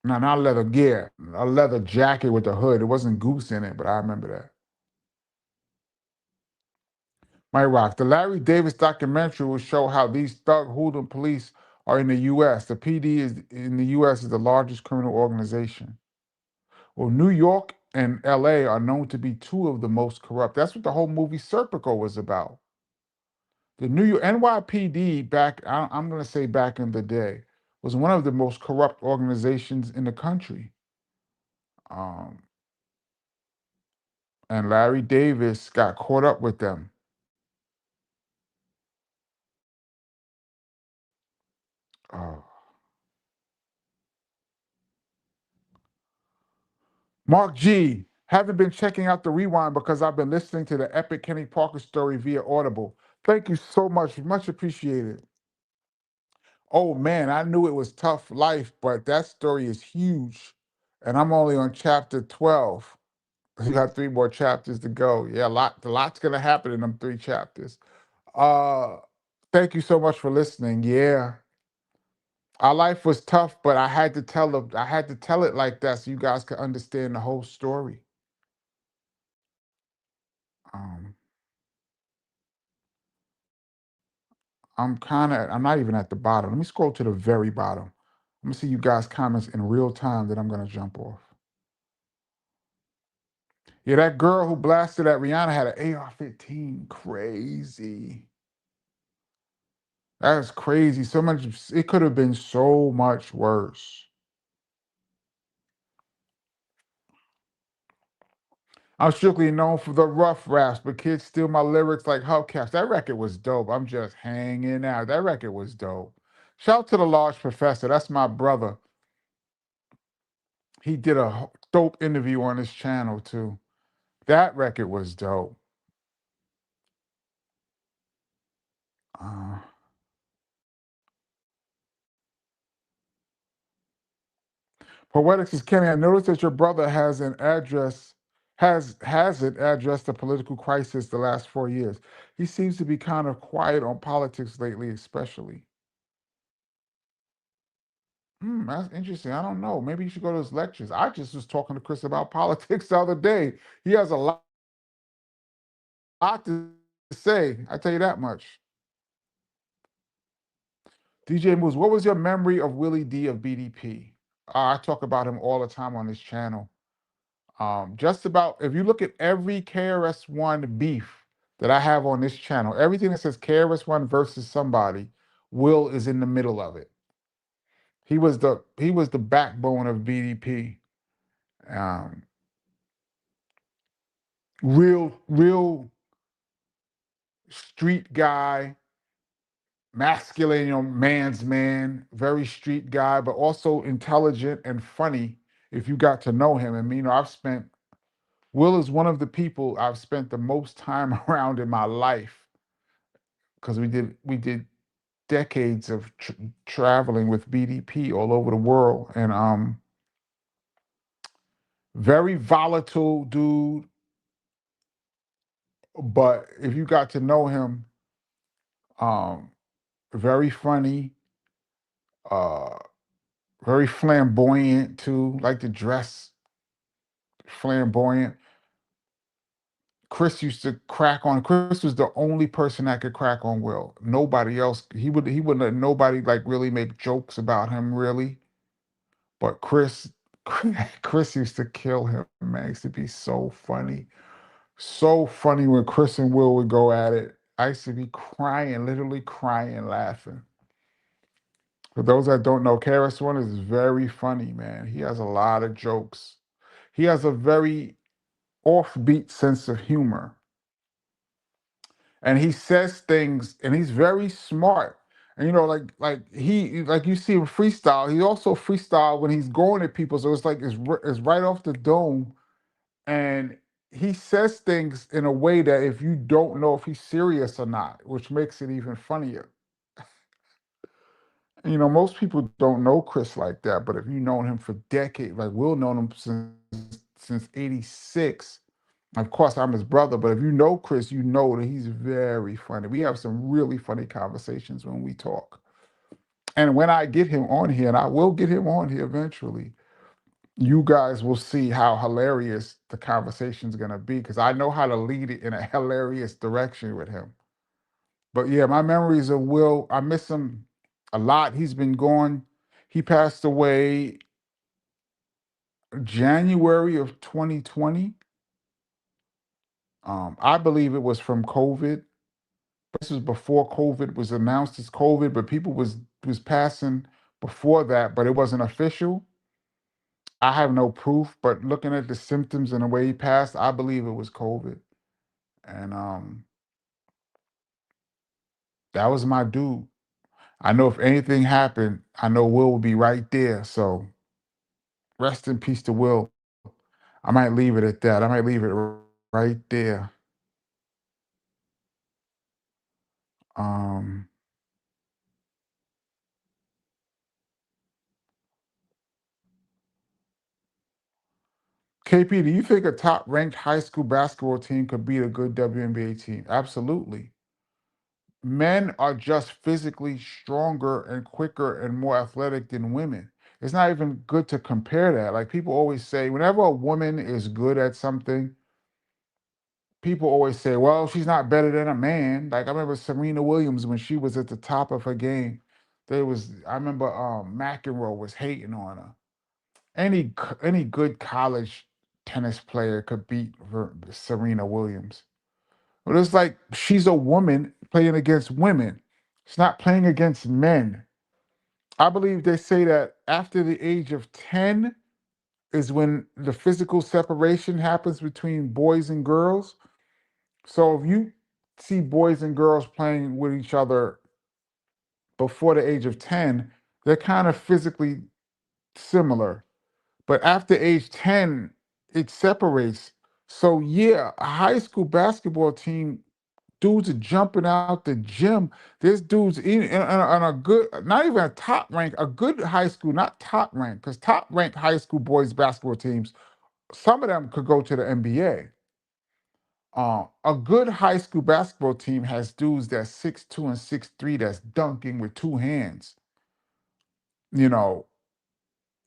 No, not a leather gear, a leather jacket with a hood. It wasn't goose in it, but I remember that. My rock. The Larry Davis documentary will show how these thug hoodlum police are in the U.S. The PD is in the U.S. is the largest criminal organization. Well, New York and L.A. are known to be two of the most corrupt. That's what the whole movie Serpico was about. The New York NYPD back, I'm going to say back in the day, was one of the most corrupt organizations in the country. Um, and Larry Davis got caught up with them. Uh, Mark G, haven't been checking out the rewind because I've been listening to the epic Kenny Parker story via Audible. Thank you so much. Much appreciated. Oh man, I knew it was tough life, but that story is huge. And I'm only on chapter 12. You got three more chapters to go. Yeah, a lot's gonna happen in them three chapters. Uh Thank you so much for listening. Yeah. Our life was tough, but I had to tell it like that so you guys could understand the whole story. Um, I'm not even at the bottom. Let me scroll to the very bottom. Let me see you guys' comments in real time that I'm gonna jump off. Yeah, that girl who blasted at Rihanna had an AR-15. Crazy. That's crazy. So much. It could have been so much worse. I'm strictly known for the rough raps, but kids steal my lyrics like hubcaps. That record was dope. I'm just hanging out. That record was dope. Shout out to the Large Professor. That's my brother. He did a dope interview on his channel too. That record was dope. Uh, Poetics is Kenny. I noticed that your brother has it addressed the political crisis the last 4 years. He seems to be kind of quiet on politics lately, especially. That's interesting. I don't know. Maybe you should go to his lectures. I just was talking to Chris about politics the other day. He has a lot to say. I tell you that much. DJ Moves, what was your memory of Willie D of BDP? I talk about him all the time on this channel. Just about, if you look at every KRS-One beef that I have on this channel, everything that says KRS-One versus somebody, Will is in the middle of it. He was the backbone of BDP. Um, real street guy, masculine, man's man, very street guy, but also intelligent and funny if you got to know him. And Will is one of the people I've spent the most time around in my life because we did decades of traveling with BDP all over the world, and very volatile dude. But if you got to know him, um, very funny, uh, very flamboyant too, like to dress flamboyant. Chris used to crack on. Chris was the only person that could crack on Will. Nobody else. He wouldn't let nobody like really make jokes about him really. But Chris used to kill him, man. It used to be so funny. So funny when Chris and Will would go at it. I used to be crying, literally crying, laughing. For those that don't know, KRS-One is very funny, man. He has a lot of jokes. He has a very offbeat sense of humor. and he says things, and he's very smart. And like you see him freestyle. He also freestyle when he's going at people, so it's right off the dome, and he says things in a way that if you don't know if he's serious or not, which makes it even funnier. Most people don't know Chris like that, but if you've known him for decades, like Will known him since '86. Of course, I'm his brother, but if you know Chris, you know that he's very funny. We have some really funny conversations when we talk. And when I get him on here, and I will get him on here eventually, you guys will see how hilarious the conversation's gonna be because I know how to lead it in a hilarious direction with him. But yeah, my memories of Will, I miss him a lot. He's been gone. He passed away January of 2020. I believe it was from COVID. This was before COVID was announced as COVID, but people was passing before that, but it wasn't official. I have no proof, but looking at the symptoms and the way he passed, I believe it was COVID. And that was my dude. I know if anything happened, I know Will would be right there. So rest in peace to Will. I might leave it at that. I might leave it right there. Um, KP, do you think a top ranked high school basketball team could beat a good WNBA team? Absolutely. Men are just physically stronger and quicker and more athletic than women. It's not even good to compare that. Like people always say, whenever a woman is good at something, people always say, well, she's not better than a man. Like I remember Serena Williams when she was at the top of her game. I remember McEnroe was hating on her. Any good college tennis player could beat Serena Williams. But it's like she's a woman playing against women. She's not playing against men. I believe they say that after the age of 10 is when the physical separation happens between boys and girls. So if you see boys and girls playing with each other before the age of 10, they're kind of physically similar. But after age 10, it separates. So yeah, a high school basketball team, dudes are jumping out the gym. There's dudes in a good, not even a top rank, a good high school, not top rank, because top ranked high school boys basketball teams, some of them could go to the NBA. A good high school basketball team has dudes that's 6'2" and 6'3" that's dunking with two hands. You know,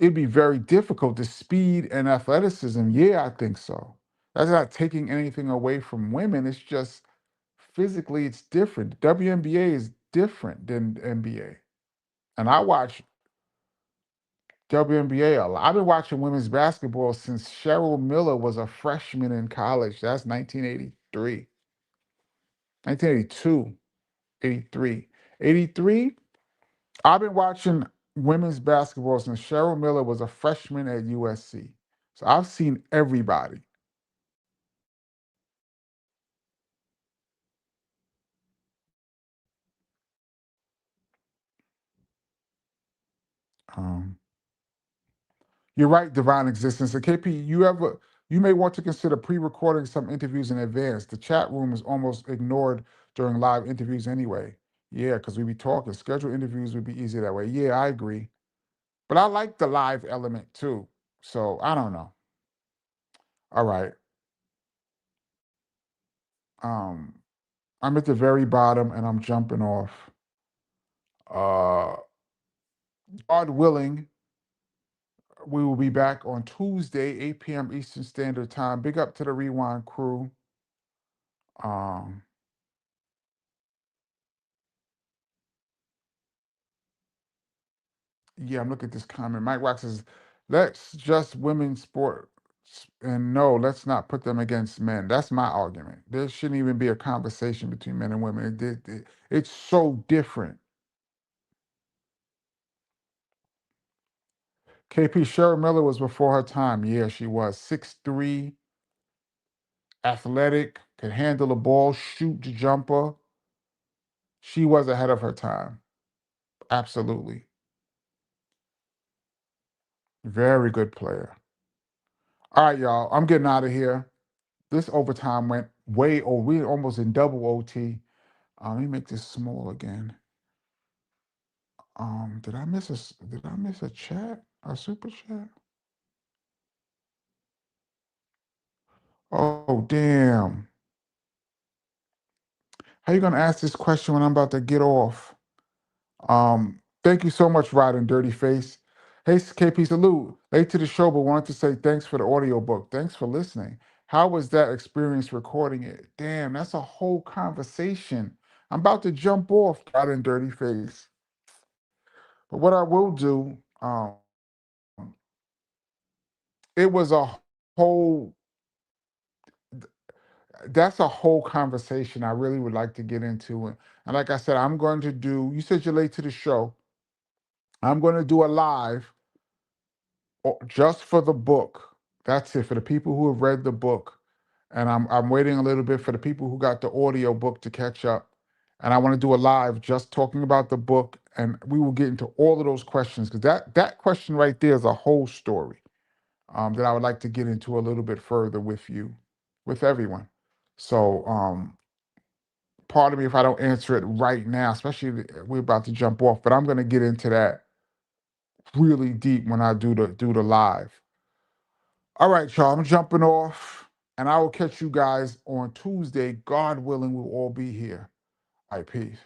it'd be very difficult. The speed and athleticism, yeah, I think so. That's not taking anything away from women. It's just physically it's different. WNBA is different than the NBA. And I watch WNBA a lot. I've been watching women's basketball since Cheryl Miller was a freshman in college. That's 1983, 1982, 83. 83, I've been watching women's basketball since Cheryl Miller was a freshman at USC. So I've seen everybody. Um, you're right, divine existence. And KP, you may want to consider pre-recording some interviews in advance. The chat room is almost ignored during live interviews anyway. Yeah, because we be talking. Scheduled interviews would be easier that way. Yeah, I agree. But I like the live element too. So I don't know. All right. Um, I'm at the very bottom and I'm jumping off. Uh, God willing, we will be back on Tuesday, 8 p.m. Eastern Standard Time. Big up to the Rewind crew. Um, yeah, I'm looking at this comment. Mike Wax says, let's just women's sport. And no, let's not put them against men. That's my argument. There shouldn't even be a conversation between men and women. It's so different. KP Cheryl Miller was before her time. Yeah, she was 6'3", athletic, can handle the ball, shoot the jumper. She was ahead of her time. Absolutely. Very good player. All right, y'all. I'm getting out of here. This overtime went way over. We're almost in double OT. Let me make this small again. Did I miss a chat? A super chat? Oh, damn. How you gonna ask this question when I'm about to get off? Thank you so much, Rod and Dirty Face. Hey, KP Salute. Late to the show, but wanted to say thanks for the audiobook. Thanks for listening. How was that experience recording it? Damn, that's a whole conversation. I'm about to jump off, Rod and Dirty Face. But what I will do, it was a whole that's a whole conversation I really would like to get into. And like I said, I'm going to do, you said you're late to the show. I'm going to do a live just for the book. That's it, for the people who have read the book. And I'm waiting a little bit for the people who got the audio book to catch up. And I want to do a live just talking about the book, and we will get into all of those questions, because that question right there is a whole story that I would like to get into a little bit further with you, with everyone. So pardon me if I don't answer it right now, especially we're about to jump off, but I'm going to get into that really deep when I do the live. All right, y'all, I'm jumping off, and I will catch you guys on Tuesday. God willing, we'll all be here. All right, peace.